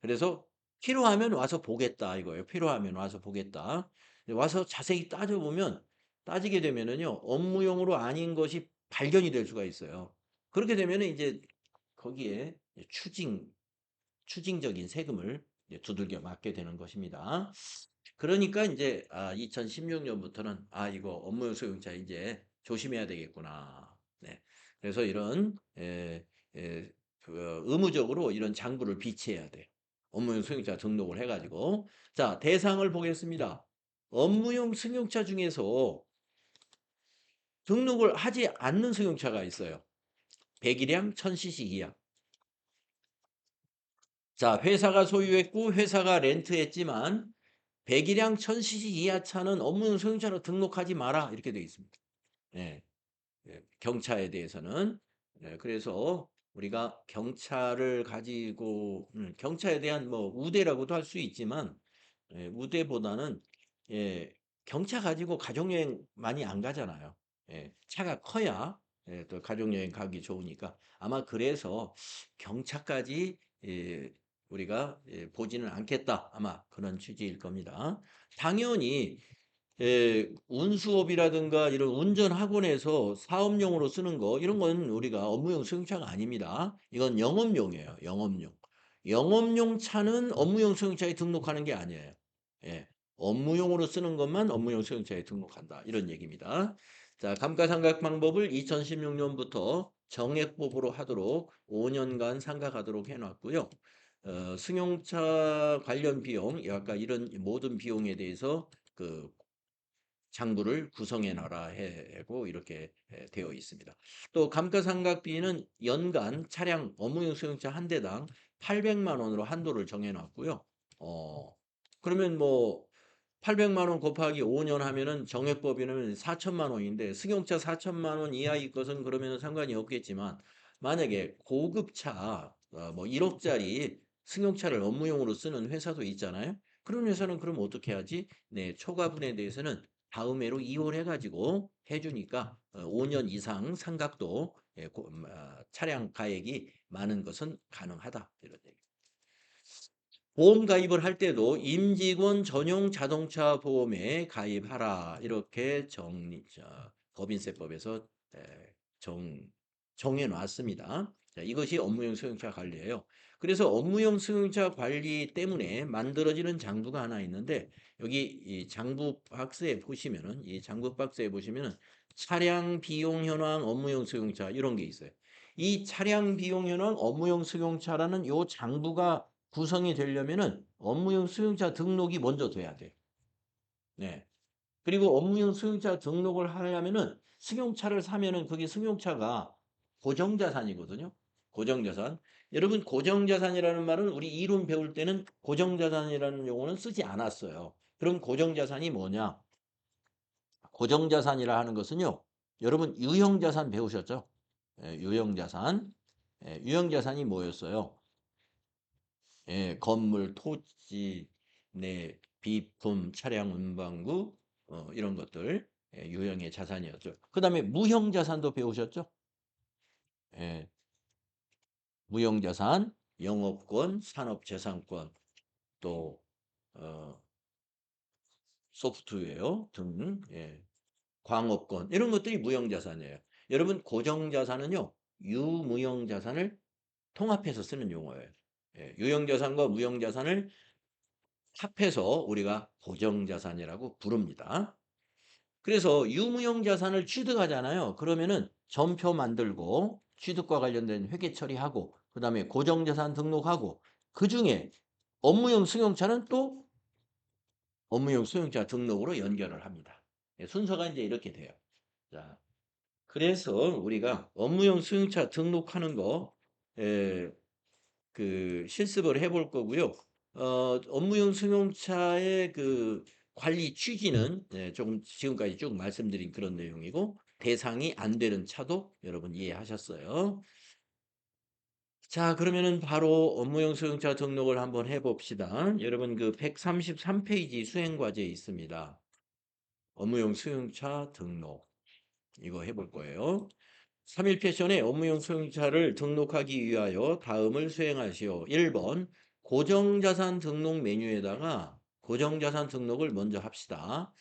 그래서 "필요하면 와서 보겠다." 이거예요. "필요하면 와서 보겠다." 와서 자세히 따져보면 따지게 되면은요. 업무용으로 아닌 것이 발견이 될 수가 있어요. 그렇게 되면은 인제 거기에 이제 추징적인 세금을 이제 두들겨 맞게 되는 것입니다. 그러니까 인제 2016 년부터는 '아 이거 업무용 수용차 인제 조심해야 되겠구나.' 네. 그래서 이런 의무적으로 이런 장부를 비치해야 돼요. 업무용 승용차 등록을 해 가지고. 자, 대상을 보겠습니다. 업무용 승용차 중에서 등록을 하지 않는 승용차가 있어요. 배기량 1000cc 이하. 자, 회사가 소유했고 회사가 렌트했지만 배기량 1000cc 이하 차는 업무용 승용차로 등록하지 마라 이렇게 되어 있습니다. 예. 경차에 대해서는. 그래서 우리가 경차를 가지고 경차에 대한 뭐 우대라고도 할 수 있지만 우대보다는 경차 가지고 가족여행 많이 안 가잖아요. 차가 커야 또 가족여행 가기 좋으니까 아마 그래서 경차까지 우리가 보지는 않겠다. 아마 그런 취지일 겁니다. 당연히 운수업이라든가 이런 운전학원에서 사업용으로 쓰는 거 이런 건 우리가 업무용 승용차가 아닙니다. 이건 영업용이에요. 영업용. 영업용 차는 업무용 승용차에 등록하는 게 아니에요. 예. 업무용으로 쓰는 것만 업무용 승용차에 등록한다. 이런 얘기입니다. 자, 감가상각 방법을 2016 년부터 정액법으로 하도록 5년간 상각하도록 해 놨고요. 승용차 관련 비용, 아까 이런 모든 비용에 대해서 그 장부를 구성해 놔라 하고 이렇게 되어 있습니다. 또 감가상각비는 연간 차량 업무용 수용차 한 대당 800만 원으로 한도를 정해 놨고요. 그러면 뭐 800만 원 곱하기 5년 하면은 정액법이면 4천만 원인데 승용차 4천만 원 이하의 것은 그러면 상관이 없겠지만 만약에 고급차 뭐 1억짜리 승용차를 업무용으로 쓰는 회사도 있잖아요. 그런 회사는 그럼 어떻게 하지? 네, 초과분에 대해서는 다음 해로 이월해 가지고 해 주니까 5년 이상 상각도 차량 가액이 많은 것은 가능하다. 이런 얘기. 보험 가입을 할 때도 임직원 전용 자동차 보험에 가입하라. 이렇게 법인세법에서 정해 놨습니다. 자, 이것이 업무용 승용차 관리예요. 그래서 업무용 승용차 관리 때문에 만들어지는 장부가 하나 있는데 여기 이 장부 박스에 보시면은 차량 비용 현황 업무용 승용차 이런 게 있어요. 이 차량 비용 현황 업무용 승용차라는 요 장부가 구성이 되려면은 업무용 수용차 등록이 먼저 돼야 돼. 네. 그리고 업무용 수용차 등록을 하려면은 승용차를 사면은 그게 승용차가 고정자산이거든요. 고정자산. 여러분 고정자산이라는 말은 우리 이론 배울 때는 고정자산이라는 용어는 쓰지 않았어요. 그럼 고정자산이 뭐냐? 고정자산이라 하는 것은요. 여러분 유형자산 배우셨죠? 유형자산. 유형자산이 뭐였어요? 건물, 토지, 비품, 차량 운반구 이런 것들 유형의 자산이었죠. 그 다음에 무형자산도 배우셨죠? 예, 무형자산, 영업권, 산업재산권, 또 어, 소프트웨어 등 광업권 이런 것들이 무형자산이에요. 여러분 고정자산은요. 유무형자산을 통합해서 쓰는 용어예요. 유형자산과 무형자산을 합해서 우리가 고정자산이라고 부릅니다. 그래서 유무형 자산을 취득하잖아요. 그러면은 전표 만들고 취득과 관련된 회계 처리하고 그다음에 고정자산 등록하고 그중에 업무용 승용차는 또 업무용 승용차 등록으로 연결을 합니다. 순서가 이제 이렇게 돼요. 자, 그래서 우리가 업무용 승용차 등록하는 거 실습을 해볼 거고요. 업무용 승용차의 그 관리 취지는 조금 지금까지 쭉 말씀드린 그런 내용이고 대상이 안 되는 차도 여러분 이해하셨어요. 자, 그러면은 바로 업무용 승용차 등록을 한번 해봅시다. 여러분 그 133페이지 수행과제에 있습니다. 업무용 승용차 등록 이거 해볼 거예요. 3일 패션에 업무용 승용차를 등록하기 위하여 다음을 수행하시오. 1번 고정자산 등록 메뉴에다가 고정자산 등록을 먼저 합시다.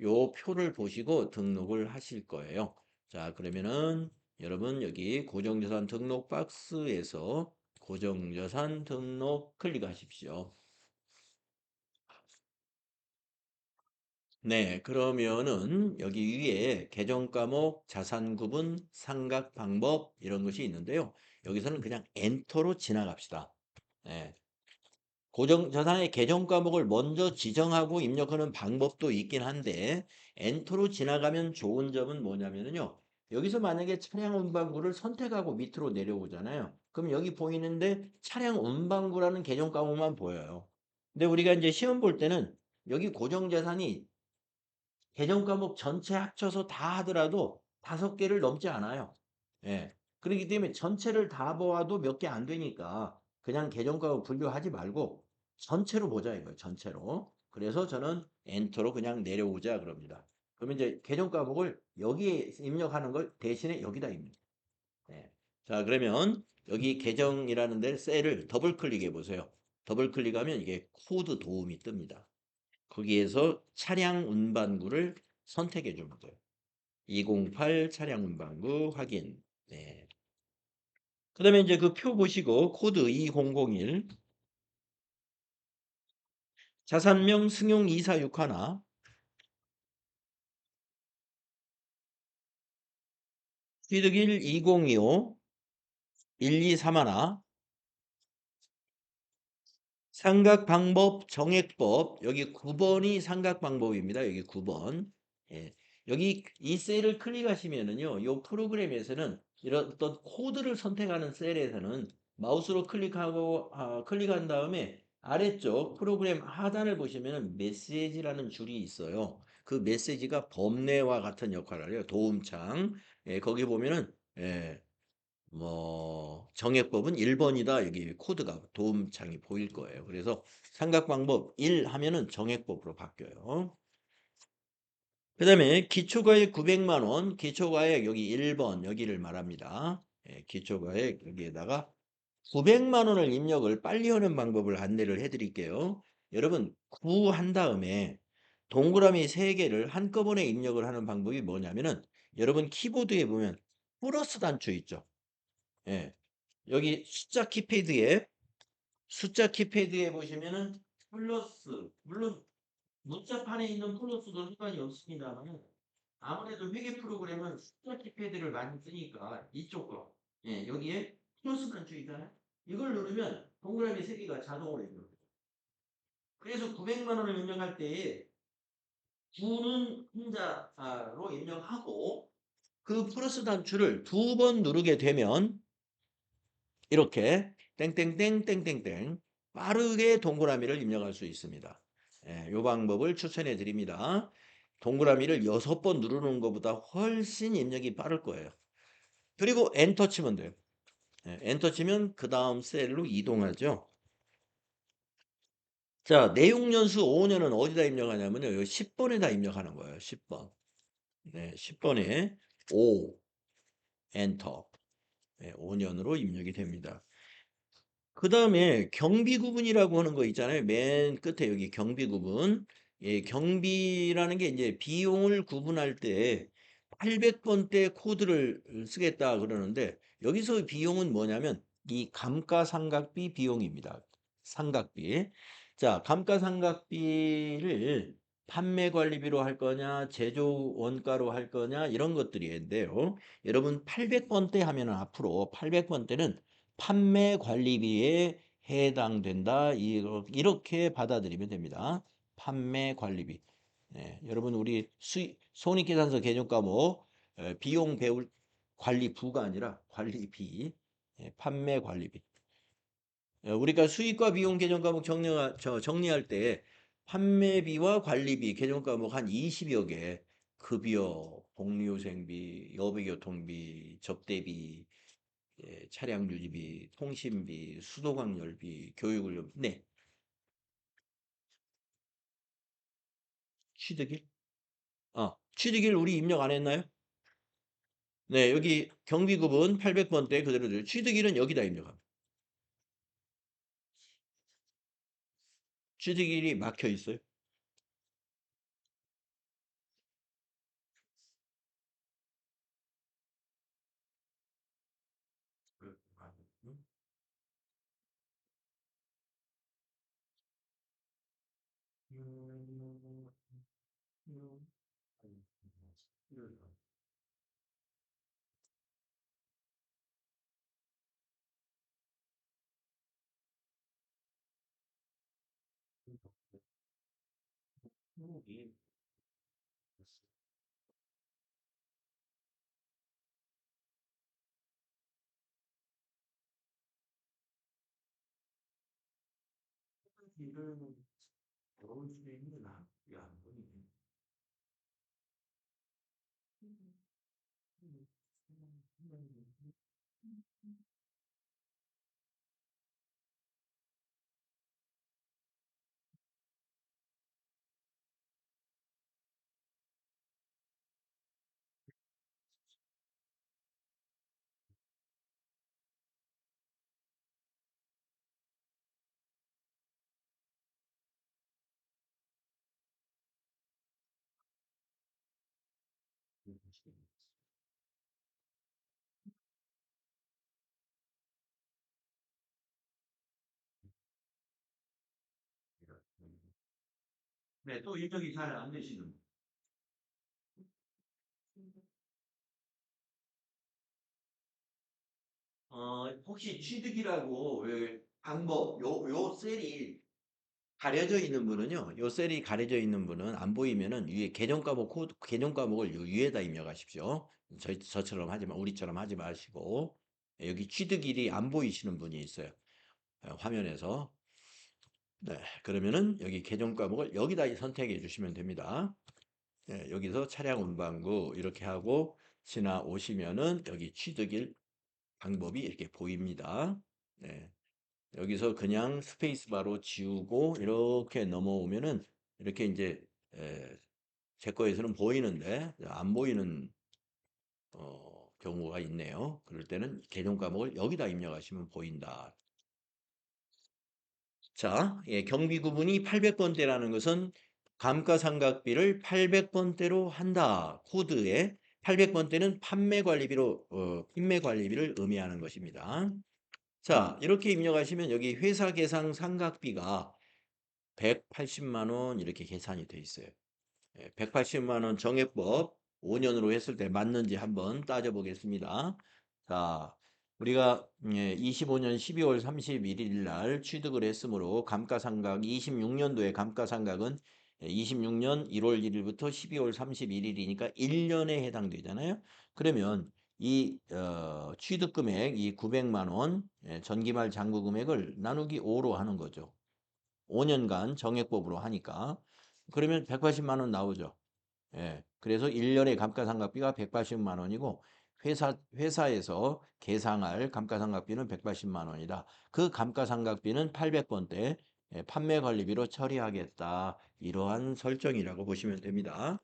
요 표를 보시고 등록을 하실 거예요. 자, 그러면은 여러분 여기 고정자산 등록 박스에서 고정자산 등록 클릭하십시오. 네, 그러면은 여기 위에 계정 과목, 자산 구분, 상각 방법 이런 것이 있는데요. 여기서는 그냥 엔터로 지나갑시다. 네. 고정 자산의 계정 과목을 먼저 지정하고 입력하는 방법도 있긴 한데 엔터로 지나가면 좋은 점은 뭐냐면요. 여기서 만약에 차량 운반구를 선택하고 밑으로 내려오잖아요. 그럼 여기 보이는데 차량 운반구라는 계정 과목만 보여요. 근데 우리가 이제 시험 볼 때는 여기 고정 자산이 계정 과목 전체 합쳐서 다 하더라도 5개를 넘지 않아요. 예. 그렇기 때문에 전체를 다 보아도 몇 개 안 되니까 그냥 계정 과목 분류하지 말고 전체로 보자 이거예요. 전체로. 그래서 저는 엔터로 그냥 내려오자 그럽니다. 그러면 이제 계정 과목을 여기에 입력하는 걸 대신에 여기다 입력. 예. 자, 그러면 여기 계정이라는 데 셀을 더블 클릭해 보세요. 더블 클릭하면 이게 코드 도움이 뜹니다. 거기에서 차량 운반구를 선택해 주면 돼요. 208 차량 운반구 확인. 네. 그 다음에 이제 그 표 보시고 코드 2001 자산명 승용 2461 취득일 2025 1231 삼각방법 정액법 여기 9번이 삼각방법입니다. 여기 9번. 예. 여기 이 셀을 클릭하시면은요. 요 프로그램에서는 이런 어떤 코드를 선택하는 셀에서는 마우스로 클릭하고 클릭한 다음에 아래쪽 프로그램 하단을 보시면은 메시지라는 줄이 있어요. 그 메시지가 범례와 같은 역할을 해요. 도움창. 거기 보면은 정액법은 1번이다. 여기 코드가 도움창이 보일 거예요. 그래서 삼각방법 1 하면은 정액법으로 바뀌어요. 그다음에 기초과액 900만 원, 기초과액 여기 1번 여기를 말합니다. 예, 기초과액 여기에다가 900만 원을 입력을 빨리 하는 방법을 안내를 해 드릴게요. 여러분 구한 다음에 동그라미 3개를 한꺼번에 입력을 하는 방법이 뭐냐면은 여러분 키보드에 보면 플러스 단추 있죠. 예. 여기 숫자 키패드에 보시면은 플러스 물론 문자판에 있는 플러스도 상관이 없습니다만 아무래도 회계 프로그램은 숫자 키패드를 많이 쓰니까 이쪽 거 여기에 플러스 단추 있잖아요. 이걸 누르면 동그라미 3개가 자동으로 입력돼요. 그래서 900만 원을 입력할 때에 9는 혼자로 입력하고 그 플러스 단추를 2번 누르게 되면 이렇게 땡땡땡 땡땡땡 빠르게 동그라미를 입력할 수 있습니다. 이 방법을 추천해 드립니다. 동그라미를 6번 누르는 것보다 훨씬 입력이 빠를 거예요. 그리고 엔터 치면 돼요. 엔터 치면 그 다음 셀로 이동하죠. 자, 내용 연수 5년은 어디다 입력하냐면요. 여기 10번에다 입력하는 거예요. 10번. 네, 10번에 5 엔터. 5년으로 입력이 됩니다. 그 다음에 경비 구분이라고 하는 거 있잖아요. 맨 끝에 여기 경비 구분. 예, 경비라는 게 이제 비용을 구분할 때 800번대 코드를 쓰겠다 그러는데 여기서 비용은 뭐냐면 이 감가상각비 비용입니다. 상각비. 자, 감가상각비를 판매 관리비로 할 거냐, 제조 원가로 할 거냐 이런 것들인데요. 여러분 800번대 하면은 앞으로 800번대는 판매 관리비에 해당된다. 이렇게 받아들이면 됩니다. 판매 관리비. 여러분 우리 손익계산서 개념 과목 비용 배울 관리부가 아니라 관리비. 판매 관리비. 우리가 수익과 비용 개념 과목 정리할 때 판매비와 관리비 개념 과목 한 20여 개 급여, 복리후생비, 여비교통비, 접대비, 차량 유지비, 통신비, 수도광열비, 교육을 네. 취득일? 취득일 우리 입력 안 했나요? 네, 여기 경비급은 800번대 그대로 돼요. 취득일은 여기다 입력합니다. 취득일이 막혀 있어요. 네, 또 일정이 잘 안 되시는 혹시 취득이라고 왜 방법 요 셀이 가려져 있는 분은요. 요 셀이 가려져 있는 분은 안 보이면은 위에 계정 과목 코드 계정 과목을 요 위에다 입력하십시오. 저처럼 하지 마 우리처럼 하지 마시고 여기 취득일이 안 보이시는 분이 있어요. 화면에서. 네. 그러면은 여기 계정 과목을 여기다 선택해 주시면 됩니다. 여기서 차량 운반구 이렇게 하고 지나오시면은 여기 취득일 방법이 이렇게 보입니다. 네. 여기서 그냥 스페이스바로 지우고 이렇게 넘어오면은 이렇게 이제 제 거에서는 보이는데 안 보이는 경우가 있네요. 그럴 때는 개정 과목을 여기다 입력하시면 보인다. 자, 예, 경비 구분이 800번대라는 것은 감가상각비를 800번대로 한다. 코드에 800번대는 판매관리비를 의미하는 것입니다. 자, 이렇게 입력하시면 여기 회사 계상 상각비가 180만 원 이렇게 계산이 돼 있어요. 180만 원 정액법 5년으로 했을 때 맞는지 한번 따져보겠습니다. 자, 우리가 25년 12월 31일 날 취득을 했으므로 감가상각 26년도의 감가상각은 26년 1월 1일부터 12월 31일이니까 1년에 해당되잖아요. 그러면 이 취득 금액 이 900만 원 전기말 잔고 금액을 나누기 5로 하는 거죠. 5년간 정액법으로 하니까 그러면 180만 원 나오죠. 예. 그래서 1년의 감가상각비가 180만 원이고 회사에서 계상할 감가상각비는 180만 원이다. 그 감가상각비는 800번대 판매 관리비로 처리하겠다. 이러한 설정이라고 보시면 됩니다.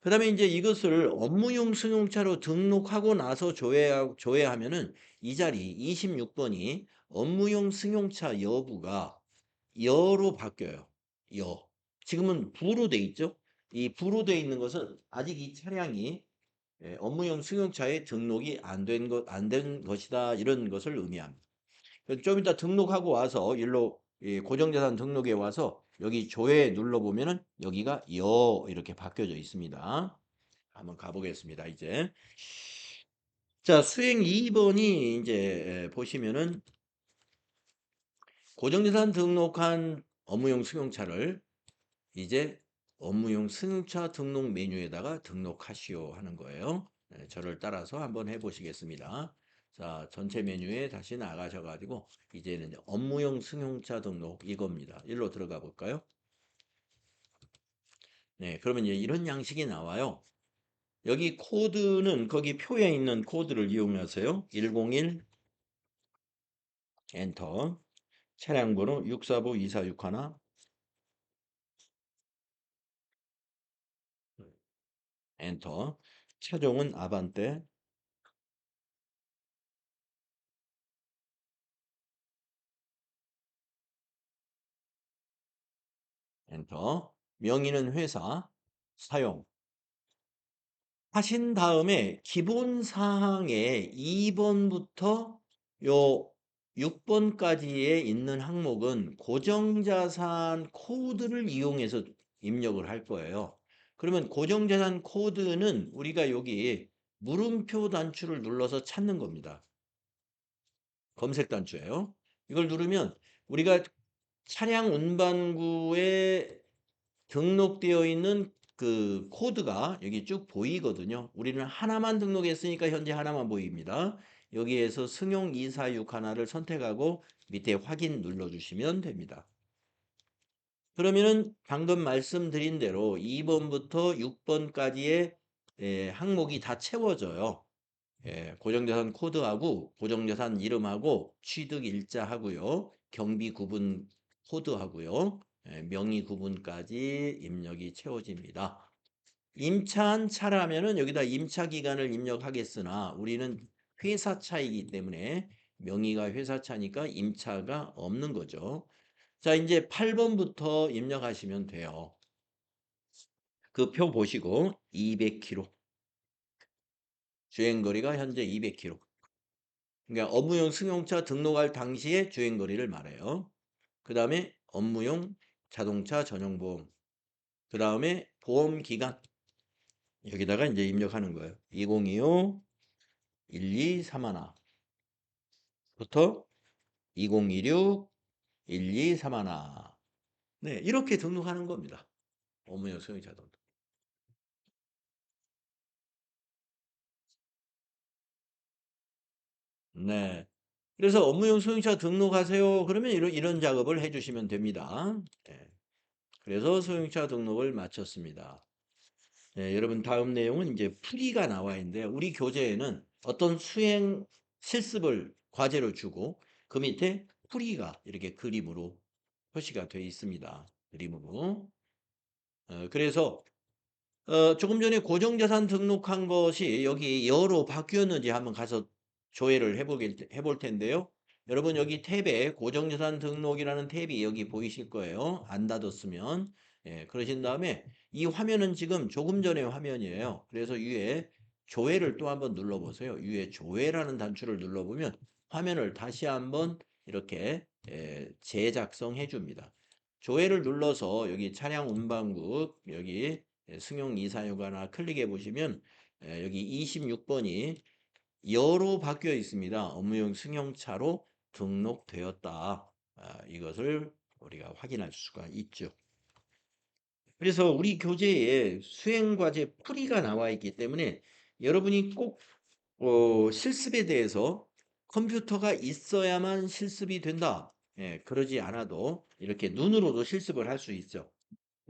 그다음에 이제 이것을 업무용 승용차로 등록하고 나서 조회하면은 이 자리 26번이 업무용 승용차 여부가 여로 바뀌어요. 여. 지금은 부로 돼 있죠? 이 부로 돼 있는 것은 아직 이 차량이 업무용 승용차에 등록이 안 된 것이다. 이런 것을 의미합니다. 좀 이따 등록하고 와서 일로 고정자산 등록에 와서 여기 조회 눌러보면은 여기가 여 이렇게 바뀌어져 있습니다. 한번 가보겠습니다. 이제. 자, 수행 2번이 이제 보시면은 고정자산 등록한 업무용 승용차를 이제 업무용 승용차 등록 메뉴에다가 등록하시오 하는 거예요. 저를 따라서 한번 해보시겠습니다. 자, 전체 메뉴에 다시 나가셔가지고 이제는 업무용 승용차 등록 이겁니다. 일로 들어가 볼까요? 네, 그러면 이제 이런 양식이 나와요. 여기 코드는 거기 표에 있는 코드를 이용하세요. 101 엔터 차량 번호 645-2461 엔터 차종은 아반떼 엔터 명의는 회사 사용 하신 다음에 기본 사항에 2번부터 요 6번까지에 있는 항목은 고정자산 코드를 이용해서 입력을 할 거예요. 그러면 고정자산 코드는 우리가 여기 물음표 단추를 눌러서 찾는 겁니다. 검색 단추예요. 이걸 누르면 우리가 차량 운반구에 등록되어 있는 그 코드가 여기 쭉 보이거든요. 우리는 하나만 등록했으니까 현재 하나만 보입니다. 여기에서 승용 246 하나를 선택하고 밑에 확인 눌러주시면 됩니다. 그러면은 방금 말씀드린 대로 2번부터 6번까지의 항목이 다 채워져요. 고정자산 코드하고 고정자산 이름하고 취득 일자하고요. 경비 구분 코드하고요. 명의 구분까지 입력이 채워집니다. 임차한 차라면은 여기다 임차 기간을 입력하겠으나 우리는 회사차이기 때문에 명의가 회사차니까 임차가 없는 거죠. 자, 이제 8번부터 입력하시면 돼요. 그 표 보시고 200km. 주행거리가 현재 200km. 그러니까 업무용 승용차 등록할 당시의 주행거리를 말해요. 그 다음에 업무용 자동차 전용보험. 그 다음에 보험기간. 여기다가 이제 입력하는 거예요. 2025 1231부터 2026 1231. 네, 이렇게 등록하는 겁니다. 업무용 승용차 등록. 네. 그래서 업무용 소형차 등록하세요. 그러면 이런 작업을 해주시면 됩니다. 네. 그래서 소형차 등록을 마쳤습니다. 네, 여러분 다음 내용은 이제 풀이가 나와 있는데 우리 교재에는 어떤 수행 실습을 과제로 주고 그 밑에 풀이가 이렇게 그림으로 표시가 되어 있습니다. 그림으로. 그래서 조금 전에 고정자산 등록한 것이 여기 여로 바뀌었는지 한번 가서 조회를 해볼 텐데요. 여러분 여기 탭에 고정자산 등록이라는 탭이 여기 보이실 거예요. 안 닫았으면. 예, 그러신 다음에 이 화면은 지금 조금 전의 화면이에요. 그래서 위에 조회를 또 한번 눌러보세요. 위에 조회라는 단추를 눌러보면 화면을 다시 한번 이렇게 재작성해 줍니다. 조회를 눌러서 여기 차량 운반국 여기 승용 이사휴가나 클릭해 보시면 여기 26번이 여로 바뀌어 있습니다. 업무용 승용차로 등록되었다. 이것을 우리가 확인할 수가 있죠. 그래서 우리 교재에 수행과제 풀이가 나와 있기 때문에 여러분이 꼭 실습에 대해서 컴퓨터가 있어야만 실습이 된다. 예, 그러지 않아도 이렇게 눈으로도 실습을 할 수 있죠.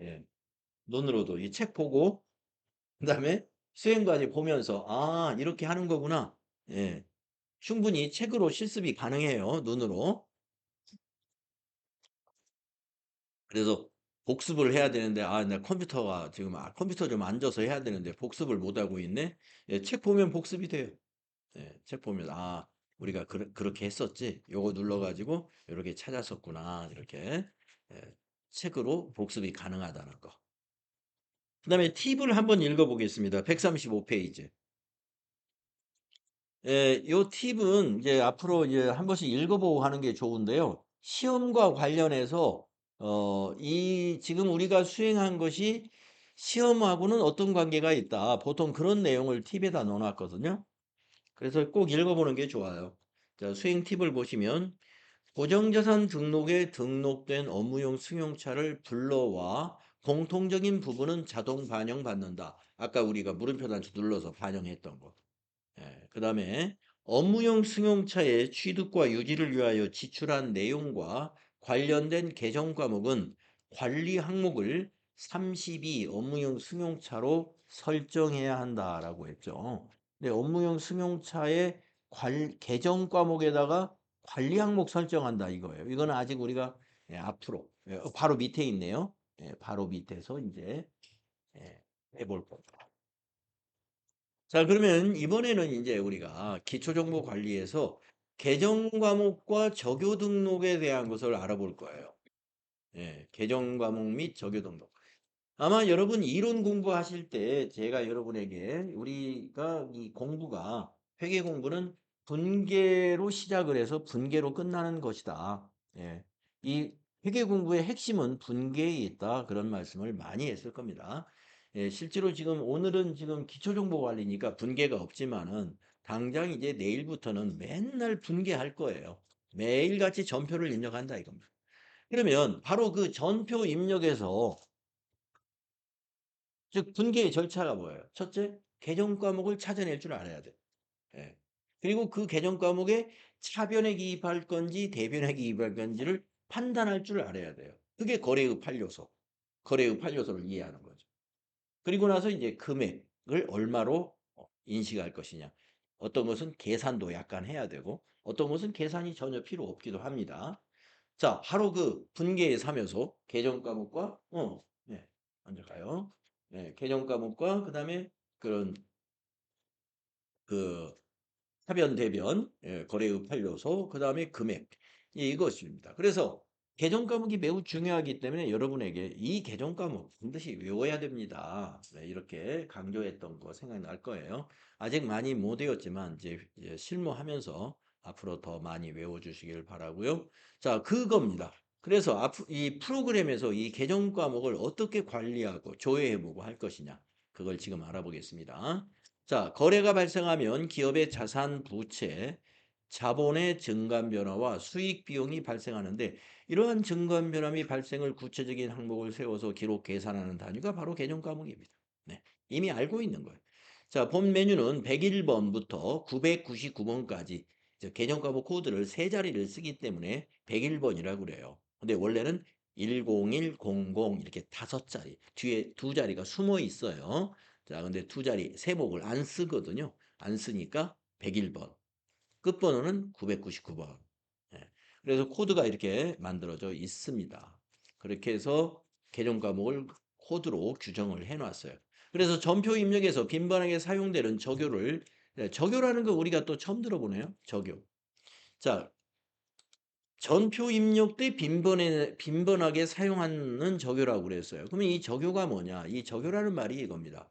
예, 눈으로도 이 책 보고 그다음에 수행과제 보면서 '아 이렇게 하는 거구나.' 예. 충분히 책으로 실습이 가능해요, 눈으로. 그래서 복습을 해야 되는데 '아 나 컴퓨터가 지금 컴퓨터 좀 앉아서 해야 되는데 복습을 못 하고 있네.' 예, 책 보면 복습이 돼요. 예. 책 보면 '아 우리가 그렇게 했었지. 요거 눌러 가지고 요렇게 찾았었구나.' 이렇게 예, 책으로 복습이 가능하다는 거. 그다음에 팁을 한번 읽어 보겠습니다. 135 페이지. 예, 요 팁은 이제 앞으로 이제 한 번씩 읽어보고 하는 게 좋은데요. 시험과 관련해서 이 지금 우리가 수행한 것이 시험하고는 어떤 관계가 있다. 보통 그런 내용을 팁에다 넣어놨거든요. 그래서 꼭 읽어보는 게 좋아요. 자, 수행 팁을 보시면 고정자산 등록에 등록된 업무용 승용차를 불러와 공통적인 부분은 자동 반영받는다. 아까 우리가 물음표 단추 눌러서 반영했던 거. 예, 그다음에 업무용 승용차의 취득과 유지를 위하여 지출한 내용과 관련된 개정 과목은 관리 항목을 32 업무용 승용차로 설정해야 한다라고 했죠. 근데 업무용 승용차의 개정 과목에다가 관리 항목 설정한다 이거예요. 이거는 아직 우리가 앞으로 바로 밑에 있네요. 바로 밑에서 이제 해볼 겁니다. 자, 그러면 이번에는 이제 우리가 기초정보관리에서 계정 과목과 적요 등록에 대한 것을 알아볼 거예요. 예, 계정 과목 및 적요 등록. 아마 여러분 이론 공부하실 때 제가 여러분에게 우리가 이 공부가 회계 공부는 분계로 시작을 해서 분계로 끝나는 것이다. 예. 이 회계 공부의 핵심은 분계에 있다. 그런 말씀을 많이 했을 겁니다. 예, 실제로 지금 오늘은 지금 기초정보관리니까 분계가 없지만은 당장 이제 내일부터는 맨날 분계할 거예요. 매일같이 전표를 입력한다 이겁니다. 그러면 바로 그 전표 입력에서 즉 분계의 절차가 뭐예요? 첫째, 개정 과목을 찾아낼 줄 알아야 돼. 예. 그리고 그 개정 과목에 차변에 기입할 건지 대변에 기입할 건지를 판단할 줄 알아야 돼요. 그게 거래의 8요소. 거래의 8요소를 이해하는 거죠. 그리고 나서 이제 금액을 얼마로 인식할 것이냐. 어떤 것은 계산도 약간 해야 되고 어떤 것은 계산이 전혀 필요 없기도 합니다. 자, 바로 그 분계의 3요소, 개정 과목과 네, 먼저 가요. 네, 개정 과목과 그다음에 그런 그 하변 대변, 거래의 8요소, 그다음에 금액. 이것입니다. 그래서 개정 과목이 매우 중요하기 때문에 여러분에게 이 개정 과목 반드시 외워야 됩니다. 네, 이렇게 강조했던 거 생각날 거예요. 아직 많이 못 외웠지만 이제 실무하면서 앞으로 더 많이 외워주시길 바라고요. 자, 그겁니다. 그래서 이 프로그램에서 이 개정 과목을 어떻게 관리하고 조회해보고 할 것이냐. 그걸 지금 알아보겠습니다. 자, 거래가 발생하면 기업의 자산, 부채, 자본의 증감 변화와 수익 비용이 발생하는데 이러한 증감 변화 및 발생을 구체적인 항목을 세워서 기록 계산하는 단위가 바로 개정 과목입니다. 네, 이미 알고 있는 거예요. 자, 본 메뉴는 101번부터 999번까지 개정 과목 코드를 세 자리를 쓰기 때문에 101번이라고 그래요. 근데 원래는 101, 00 이렇게 다섯 자리, 뒤에 두 자리가 숨어 있어요. 자, 근데 두 자리 세목을 안 쓰거든요. 안 쓰니까 101번. 끝번호는 999번. 예. 그래서 코드가 이렇게 만들어져 있습니다. 그렇게 해서 개정 과목을 코드로 규정을 해 놨어요. 그래서 전표 입력에서 빈번하게 사용되는 적요를 적요라는 거 우리가 또 처음 들어보네요. 적요. 자, 전표 입력 때 빈번하게 사용하는 적요라고 그랬어요. 그러면 이 적요가 뭐냐? 이 적요라는 말이 이겁니다.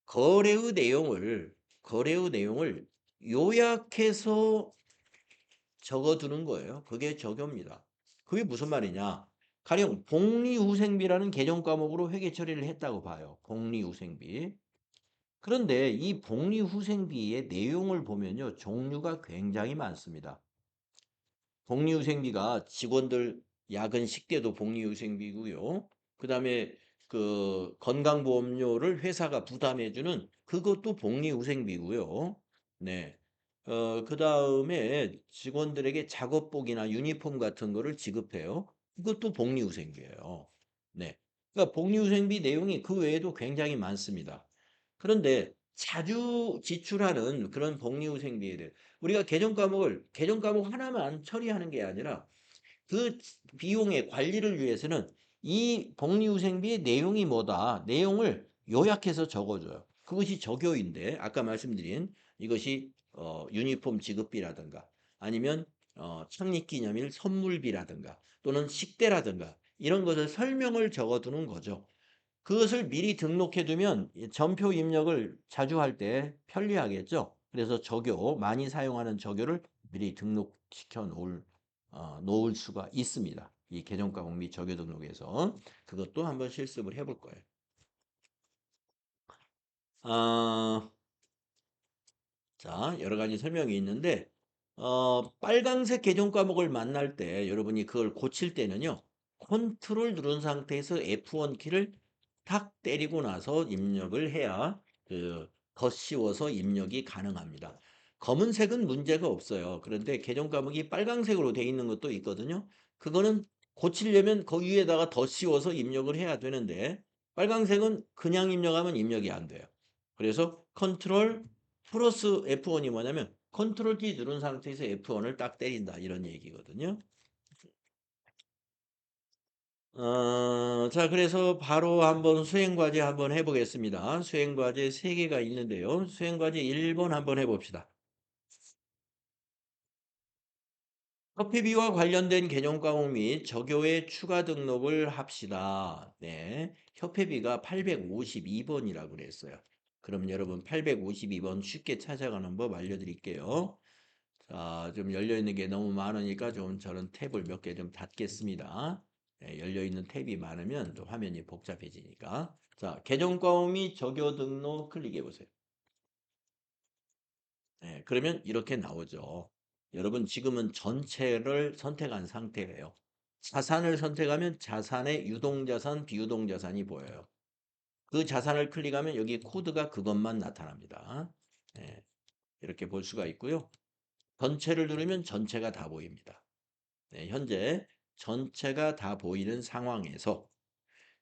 거래의 내용을 요약해서 적어두는 거예요. 그게 적요입니다. 그게 무슨 말이냐? 가령 복리후생비라는 개정 과목으로 회계 처리를 했다고 봐요. 복리후생비. 그런데 이 복리후생비의 내용을 보면요. 종류가 굉장히 많습니다. 복리후생비가 직원들 야근 식대도 복리후생비고요. 그다음에 그 건강보험료를 회사가 부담해주는 그것도 복리후생비고요. 네. 그다음에 직원들에게 작업복이나 유니폼 같은 거를 지급해요. 그것도 복리후생비예요. 네. 그러니까 복리후생비 내용이 그 외에도 굉장히 많습니다. 그런데 자주 지출하는 그런 복리후생비에 대해 우리가 개정 과목 하나만 처리하는 게 아니라 그 비용의 관리를 위해서는 이 복리후생비의 내용이 뭐다. 내용을 요약해서 적어줘요. 그것이 적요인데 아까 말씀드린 이것이 유니폼 지급비라든가 아니면 창립기념일 선물비라든가 또는 식대라든가 이런 것을 설명을 적어두는 거죠. 그것을 미리 등록해 두면 전표 입력을 자주 할 때 편리하겠죠. 그래서 적요, 많이 사용하는 적요를 미리 등록시켜 놓을 수가 있습니다. 이 계정 과목 및 적요 등록에서 그것도 한번 실습을 해볼 거예요. 아, 자, 여러 가지 설명이 있는데 빨강색 계정 과목을 만날 때 여러분이 그걸 고칠 때는요. 컨트롤 누른 상태에서 F1 키를 탁 때리고 나서 입력을 해야 더 씌워서 입력이 가능합니다. 검은색은 문제가 없어요. 그런데 계정 과목이 빨강색으로 되어 있는 것도 있거든요. 그거는 고치려면 그 위에다가 더 씌워서 입력을 해야 되는데 빨강색은 그냥 입력하면 입력이 안 돼요. 그래서 컨트롤 플러스 F1이 뭐냐면 컨트롤 키 누른 상태에서 F1을 딱 때린다 이런 얘기거든요. 자, 그래서 바로 한번 수행과제 한번 해보겠습니다. 수행과제 3개가 있는데요. 수행과제 1번 한번 해봅시다. 협회비와 관련된 개정 과목 및 적요에 추가 등록을 합시다. 네. 협회비가 852번이라고 그랬어요. 그럼 여러분 852번 쉽게 찾아가는 법 알려드릴게요. 자, 좀 열려있는 게 너무 많으니까 좀 저는 탭을 몇 개 좀 닫겠습니다. 네, 열려있는 탭이 많으면 또 화면이 복잡해지니까. 자, 계정 과목 및 적요 등록 클릭해 보세요. 네, 그러면 이렇게 나오죠. 여러분 지금은 전체를 선택한 상태예요. 자산을 선택하면 자산의 유동자산, 비유동자산이 보여요. 그 자산을 클릭하면 여기 코드가 그것만 나타납니다. 네, 이렇게 볼 수가 있고요. 전체를 누르면 전체가 다 보입니다. 네, 현재 전체가 다 보이는 상황에서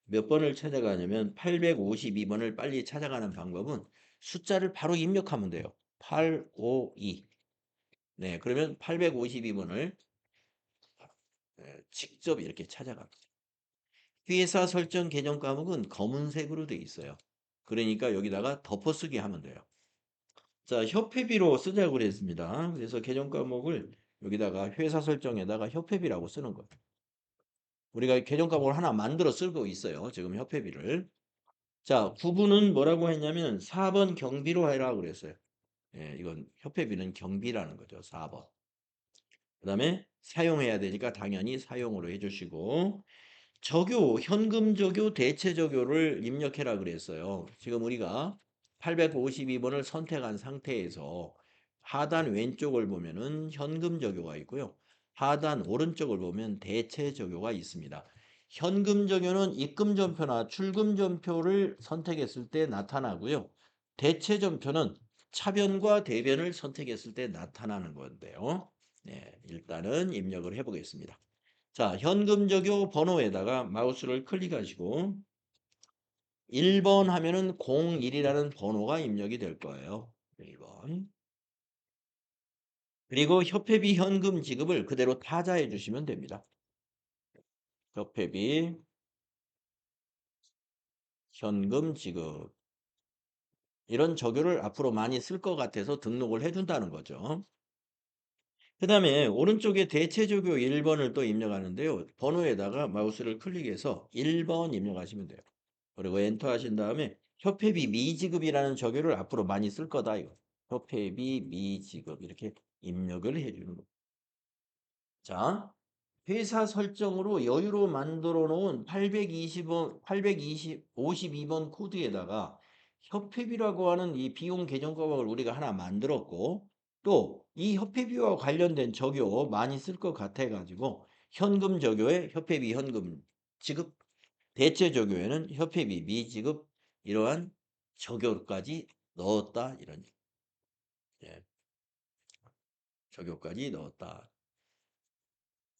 몇 번을 찾아가냐면 852번을 빨리 찾아가는 방법은 숫자를 바로 입력하면 돼요. 852. 네, 그러면 852번을 직접 이렇게 찾아갑니다. 회사 설정 계정 과목은 검은색으로 되어 있어요. 그러니까 여기다가 덮어쓰기 하면 돼요. 자, 협회비로 쓰자고 그랬습니다. 그래서 계정 과목을 여기다가 회사 설정에다가 협회비라고 쓰는 거예요. 우리가 계정 과목을 하나 만들어 쓰고 있어요. 지금 협회비를. 자, 9번은 뭐라고 했냐면 4번 경비로 해라 그랬어요. 예, 이건 협회비는 경비라는 거죠. 4번. 그 다음에 사용해야 되니까 당연히 사용으로 해주시고 적요, 현금 적요, 대체 적요를 입력해라 그랬어요. 지금 우리가 852번을 선택한 상태에서 하단 왼쪽을 보면은 현금 적요가 있고요. 하단 오른쪽을 보면 대체 적요가 있습니다. 현금 적요는 입금 전표나 출금 전표를 선택했을 때 나타나고요. 대체 전표는 차변과 대변을 선택했을 때 나타나는 건데요. 네, 일단은 입력을 해보겠습니다. 자, 현금 적요 번호에다가 마우스를 클릭하시고 1번 하면은 01이라는 번호가 입력이 될 거예요. 1번. 그리고 협회비 현금 지급을 그대로 타자해 주시면 됩니다. 협회비 현금 지급. 이런 적요를 앞으로 많이 쓸 것 같아서 등록을 해 준다는 거죠. 그다음에 오른쪽에 대체 적요 1 번을 또 입력하는데요. 번호에다가 마우스를 클릭해서 1번 입력하시면 돼요. 그리고 엔터 하신 다음에 협회비 미지급이라는 적요를 앞으로 많이 쓸 거다 이거. 협회비 미지급 이렇게 입력을 해 주는 거. 자, 회사 설정으로 여유로 만들어 놓은 820원 820 52번 코드에다가 협회비라고 하는 이 비용 계정 과목을 우리가 하나 만들었고 또 이 협회비와 관련된 적요 많이 쓸 것 같아 가지고 현금 적요에 협회비 현금 지급, 대체 적요에는 협회비 미지급 이러한 적요까지 넣었다 이런 예, 적요까지 넣었다.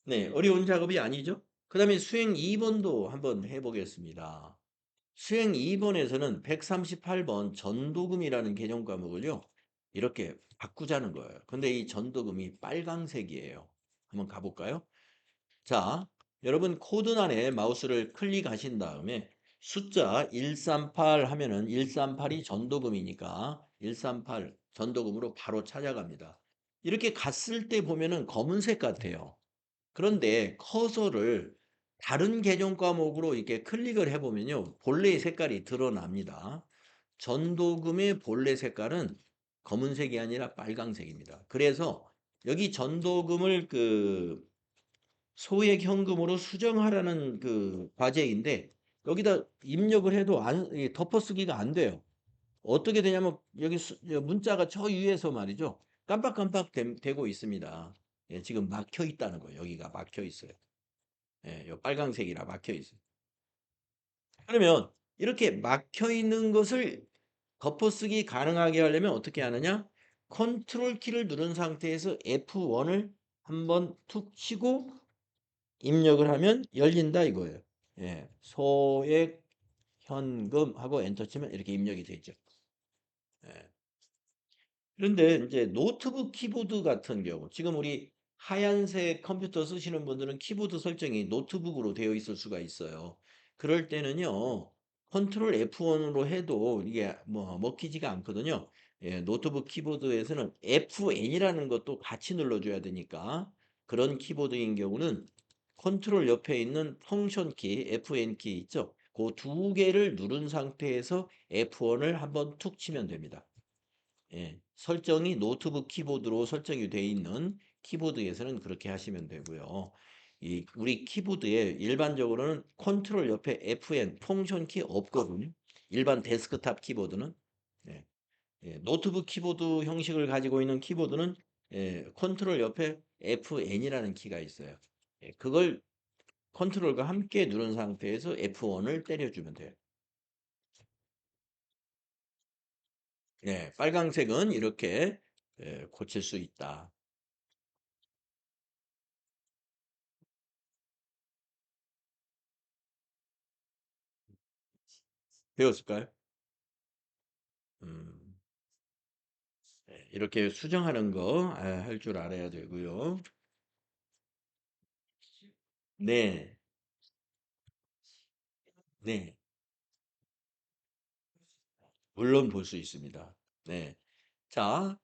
네. 어려운 작업이 아니죠. 그다음에 수행 2 번도 한번 해 보겠습니다. 수행 2 번에서는 138번 전도금이라는 개정 과목을요. 이렇게 바꾸자는 거예요. 근데 이 전도금이 빨강색이에요. 한번 가 볼까요? 자, 여러분 코드란에 마우스를 클릭하신 다음에 숫자 138 하면은 138이 전도금이니까 138 전도금으로 바로 찾아갑니다. 이렇게 갔을 때 보면은 검은색 같아요. 그런데 커서를 다른 계정 과목으로 이렇게 클릭을 해 보면요. 본래의 색깔이 드러납니다. 전도금의 본래 색깔은 검은색이 아니라 빨강색입니다. 그래서 여기 전도금을 소액 현금으로 수정하라는 과제인데 여기다 입력을 해도 이 덮어쓰기가 안 돼요. 어떻게 되냐면 여기 문자가 저 위에서 말이죠. 깜빡깜빡 되고 있습니다. 예, 지금 막혀 있다는 거예요. 여기가 막혀 있어요. 예, 요 빨강색이라 막혀 있어요. 그러면 이렇게 막혀 있는 것을 덮어쓰기 가능하게 하려면 어떻게 하느냐? 컨트롤 키를 누른 상태에서 F1을 한번 툭 치고 입력을 하면 열린다 이거예요. 예, 소액 현금 하고 엔터 치면 이렇게 입력이 되죠. 예. 그런데 이제 노트북 키보드 같은 경우 지금 우리 하얀색 컴퓨터 쓰시는 분들은 키보드 설정이 노트북으로 되어 있을 수가 있어요. 그럴 때는요. 컨트롤 F1으로 해도 이게 뭐 먹히지가 않거든요. 예, 노트북 키보드에서는 Fn이라는 것도 같이 눌러줘야 되니까 그런 키보드인 경우는 컨트롤 옆에 있는 펑션 키, Fn 키 있죠? 그 두 개를 누른 상태에서 F1을 한번 툭 치면 됩니다. 예. 설정이 노트북 키보드로 설정이 되어 있는 키보드에서는 그렇게 하시면 되고요. 이 우리 키보드에 일반적으로는 컨트롤 옆에 FN 펑션 키 없거든요. 일반 데스크탑 키보드는. 예. 예. 노트북 키보드 형식을 가지고 있는 키보드는 컨트롤 옆에 FN이라는 키가 있어요. 예. 그걸 컨트롤과 함께 누른 상태에서 F1을 때려주면 돼요. 예. 빨강색은 이렇게 고칠 수 있다. 배웠을까요? 음. 네, 이렇게 수정하는 거 할 줄 알아야 되고요. 네. 네. 물론 볼 수 있습니다. 네. 자,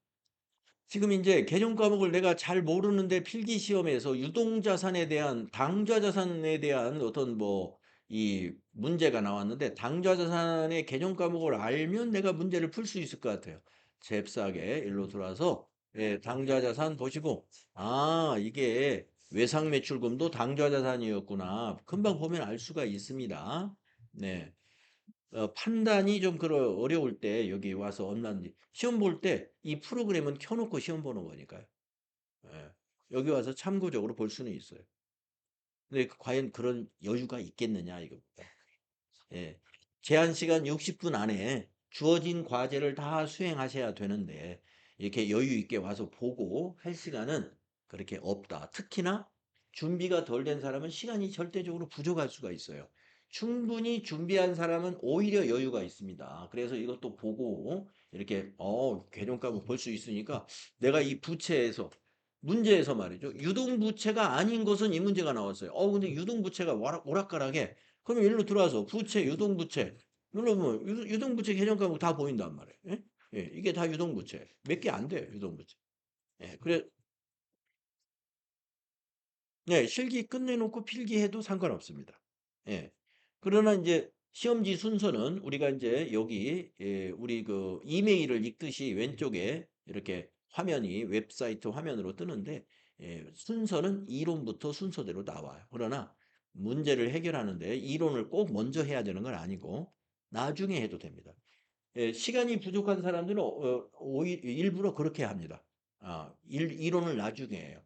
지금 이제 개념 과목을 내가 잘 모르는데 필기 시험에서 유동자산에 대한 당좌자산에 대한 어떤 뭐 이 문제가 나왔는데 당좌자산의 개념 과목을 알면 내가 문제를 풀 수 있을 것 같아요. 잽싸게 일로 들어와서 예, 당좌자산 보시고 아, 이게 외상매출금도 당좌자산이었구나. 금방 보면 알 수가 있습니다. 네. 판단이 좀 어려울 때 여기 와서 얼마인지 시험 볼 때 이 프로그램은 켜놓고 시험 보는 거니까요. 예. 여기 와서 참고적으로 볼 수는 있어요. 근데 과연 그런 여유가 있겠느냐 이겁니다. 예. 제한 시간 60분 안에 주어진 과제를 다 수행하셔야 되는데 이렇게 여유 있게 와서 보고 할 시간은 그렇게 없다. 특히나 준비가 덜 된 사람은 시간이 절대적으로 부족할 수가 있어요. 충분히 준비한 사람은 오히려 여유가 있습니다. 그래서 이것도 보고 이렇게 개념 과목 볼 수 있으니까 내가 이 부채에서 문제에서 말이죠. 유동부채가 아닌 것은 이 문제가 나왔어요. 근데 유동부채가 오락가락해. 그러면 일로 들어와서 부채, 유동부채. 누르면 유동부채 개정 과목 다 보인단 말이에요. 예? 예, 이게 다 유동부채. 몇 개 안 돼요, 유동부채. 예, 그래, 네, 실기 끝내놓고 필기해도 상관없습니다. 예. 그러나 이제 시험지 순서는 우리가 이제 여기 우리 그 이메일을 읽듯이 왼쪽에 이렇게 화면이 웹사이트 화면으로 뜨는데 순서는 이론부터 순서대로 나와요. 그러나 문제를 해결하는데 이론을 꼭 먼저 해야 되는 건 아니고 나중에 해도 됩니다. 시간이 부족한 사람들은 일부러 그렇게 합니다. 이론을 나중에 해요.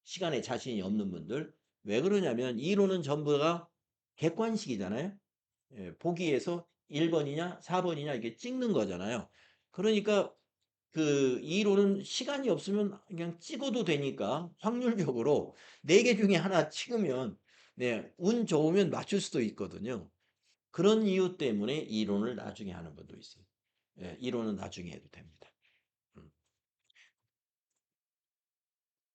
시간에 자신이 없는 분들. 왜 그러냐면 이론은 전부가 객관식이잖아요. 보기에서 1번이냐 4번이냐 이게 찍는 거잖아요. 그러니까 그 이론은 시간이 없으면 그냥 찍어도 되니까 확률적으로 4개 중에 하나 찍으면 네, 운 좋으면 맞출 수도 있거든요. 그런 이유 때문에 이론을 나중에 하는 분도 있어요. 이론은 나중에 해도 됩니다. 음.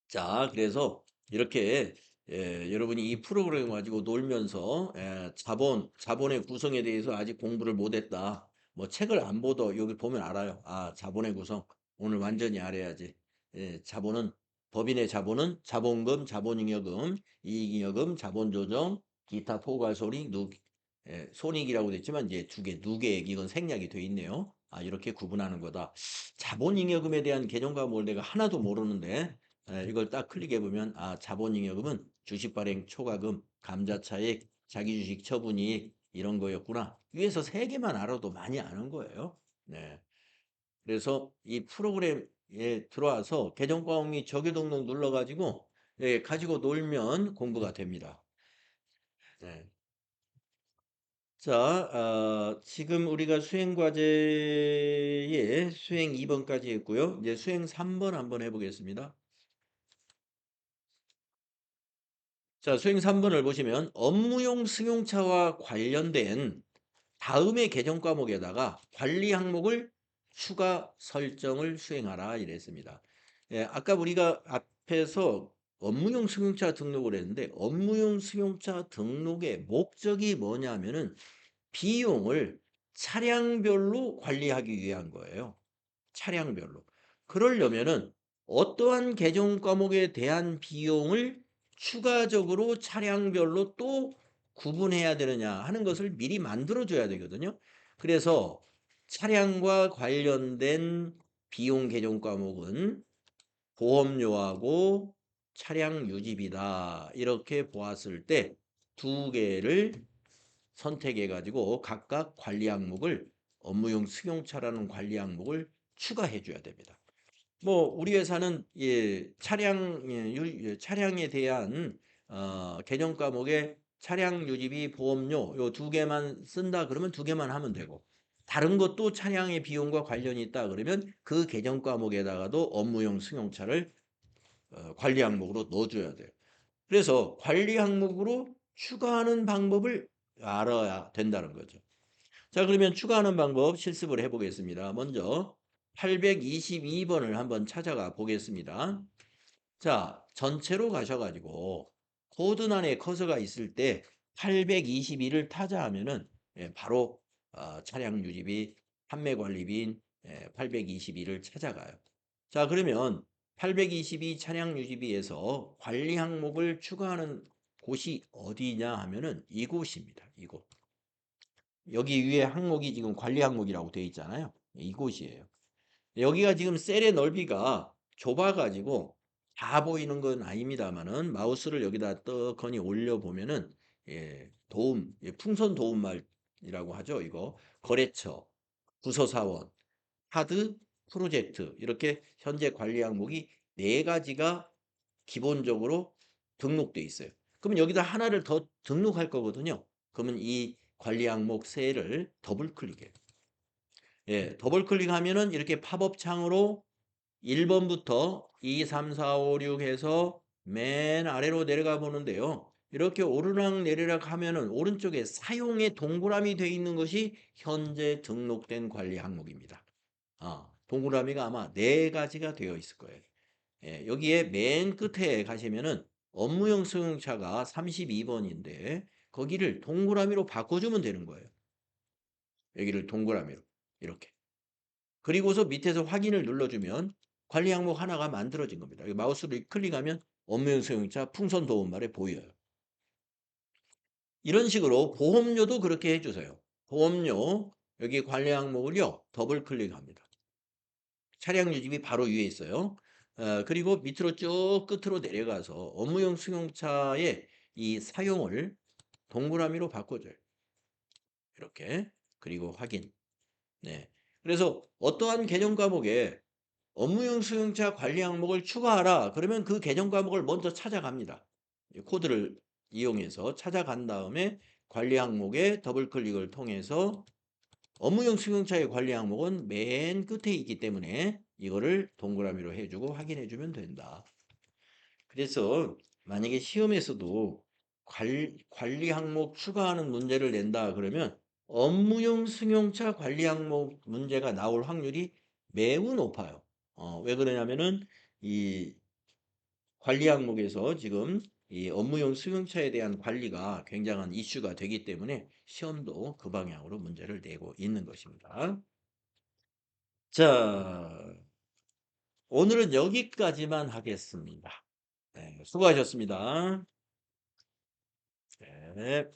자, 그래서 이렇게 여러분이 이 프로그램 가지고 놀면서 자본의 구성에 대해서 아직 공부를 못했다. 뭐 책을 안 보도 여기 보면 알아요. 자본의 구성 오늘 완전히 알아야지. 자본은 법인의 자본은 자본금, 자본잉여금, 이익잉여금, 자본조정, 기타 포괄손익, 손익이라고 돼 있지만 이제 두 개, 누계액 이건 생략이 돼 있네요. 이렇게 구분하는 거다. 자본잉여금에 대한 개념 과목을 내가 하나도 모르는데 이걸 딱 클릭해 보면 자본잉여금은 주식 발행 초과금, 감자차익, 자기주식 처분이익 이런 거였구나. 위에서 세 개만 알아도 많이 아는 거예요. 네. 그래서 이 프로그램에 들어와서 계정 과목 및 정규 등록 눌러 가지고 가지고 놀면 공부가 됩니다. 네. 자, 지금 우리가 수행 과제에 수행 2번까지 했고요. 이제 수행 3번 한번 해보겠습니다. 자, 수행 3번을 보시면 업무용 승용차와 관련된 다음의 개정 과목에다가 관리 항목을 추가 설정을 수행하라 이랬습니다. 아까 우리가 앞에서 업무용 승용차 등록을 했는데 업무용 승용차 등록의 목적이 뭐냐면은 비용을 차량별로 관리하기 위한 거예요. 차량별로. 그러려면은 어떠한 개정 과목에 대한 비용을 추가적으로 차량별로 또 구분해야 되느냐 하는 것을 미리 만들어 줘야 되거든요. 그래서 차량과 관련된 비용 개정 과목은 보험료하고 차량 유지비다. 이렇게 보았을 때 두 개를 선택해 가지고 각각 관리 항목을 업무용 승용차라는 관리 항목을 추가해 줘야 됩니다. 뭐 우리 회사는 차량에 대한 개정 과목에 차량 유지비 보험료 요 두 개만 쓴다 그러면 두 개만 하면 되고 다른 것도 차량의 비용과 관련이 있다 그러면 그 개정 과목에다가도 업무용 승용차를 관리 항목으로 넣어줘야 돼요. 그래서 관리 항목으로 추가하는 방법을 알아야 된다는 거죠. 자, 그러면 추가하는 방법 실습을 해보겠습니다. 먼저 822번을 한번 찾아가 보겠습니다. 자, 전체로 가셔가지고 코드란에 커서가 있을 때 822를 타자하면은 바로 차량 유지비, 판매 관리비인 822를 찾아가요. 자, 그러면 822 차량 유지비에서 관리 항목을 추가하는 곳이 어디냐 하면은 이곳입니다. 이곳. 여기 위에 항목이 지금 관리 항목이라고 되어 있잖아요. 이곳이에요. 여기가 지금 셀의 넓이가 좁아가지고 다 보이는 건 아닙니다만은 마우스를 여기다 떡하니 올려 보면은 풍선 도움말이라고 하죠. 이거 거래처, 부서사원, 카드, 프로젝트 이렇게 현재 관리 항목이 네 가지가 기본적으로 등록돼 있어요. 그러면 여기다 하나를 더 등록할 거거든요. 그러면 이 관리 항목 셀을 더블 클릭해요. 더블 클릭하면은 이렇게 팝업 창으로 1번부터 2, 3, 4, 5, 6 해서 맨 아래로 내려가 보는데요. 이렇게 오르락 내리락 하면은 오른쪽에 사용에 동그라미 되어 있는 것이 현재 등록된 관리 항목입니다. 동그라미가 아마 네 가지가 되어 있을 거예요. 여기에 맨 끝에 가시면은 업무용 승용차가 32번인데 거기를 동그라미로 바꿔주면 되는 거예요. 여기를 동그라미로 이렇게. 그리고서 밑에서 확인을 눌러주면 관리 항목 하나가 만들어진 겁니다. 여기 마우스를 클릭하면 업무용 수용자 풍선 도움말에 보여요. 이런 식으로 보험료도 그렇게 해 주세요. 보험료 여기 관리 항목을요. 더블 클릭합니다. 차량 유지비 바로 위에 있어요. 그리고 밑으로 쭉 끝으로 내려가서 업무용 승용차의 이 사용을 동그라미로 바꿔줘요. 이렇게. 그리고 확인. 네. 그래서 어떠한 개념 과목에 업무용 수용차 관리 항목을 추가하라. 그러면 그 개념 과목을 먼저 찾아갑니다. 이 코드를 이용해서 찾아간 다음에 관리 항목에 더블 클릭을 통해서 업무용 수용차의 관리 항목은 맨 끝에 있기 때문에 이거를 동그라미로 해주고 확인해 주면 된다. 그래서 만약에 시험에서도 관리 항목 추가하는 문제를 낸다 그러면 업무용 승용차 관리 항목 문제가 나올 확률이 매우 높아요. 왜 그러냐면은 이 관리 항목에서 지금 이 업무용 승용차에 대한 관리가 굉장한 이슈가 되기 때문에 시험도 그 방향으로 문제를 내고 있는 것입니다. 자, 오늘은 여기까지만 하겠습니다. 네, 수고하셨습니다. 네.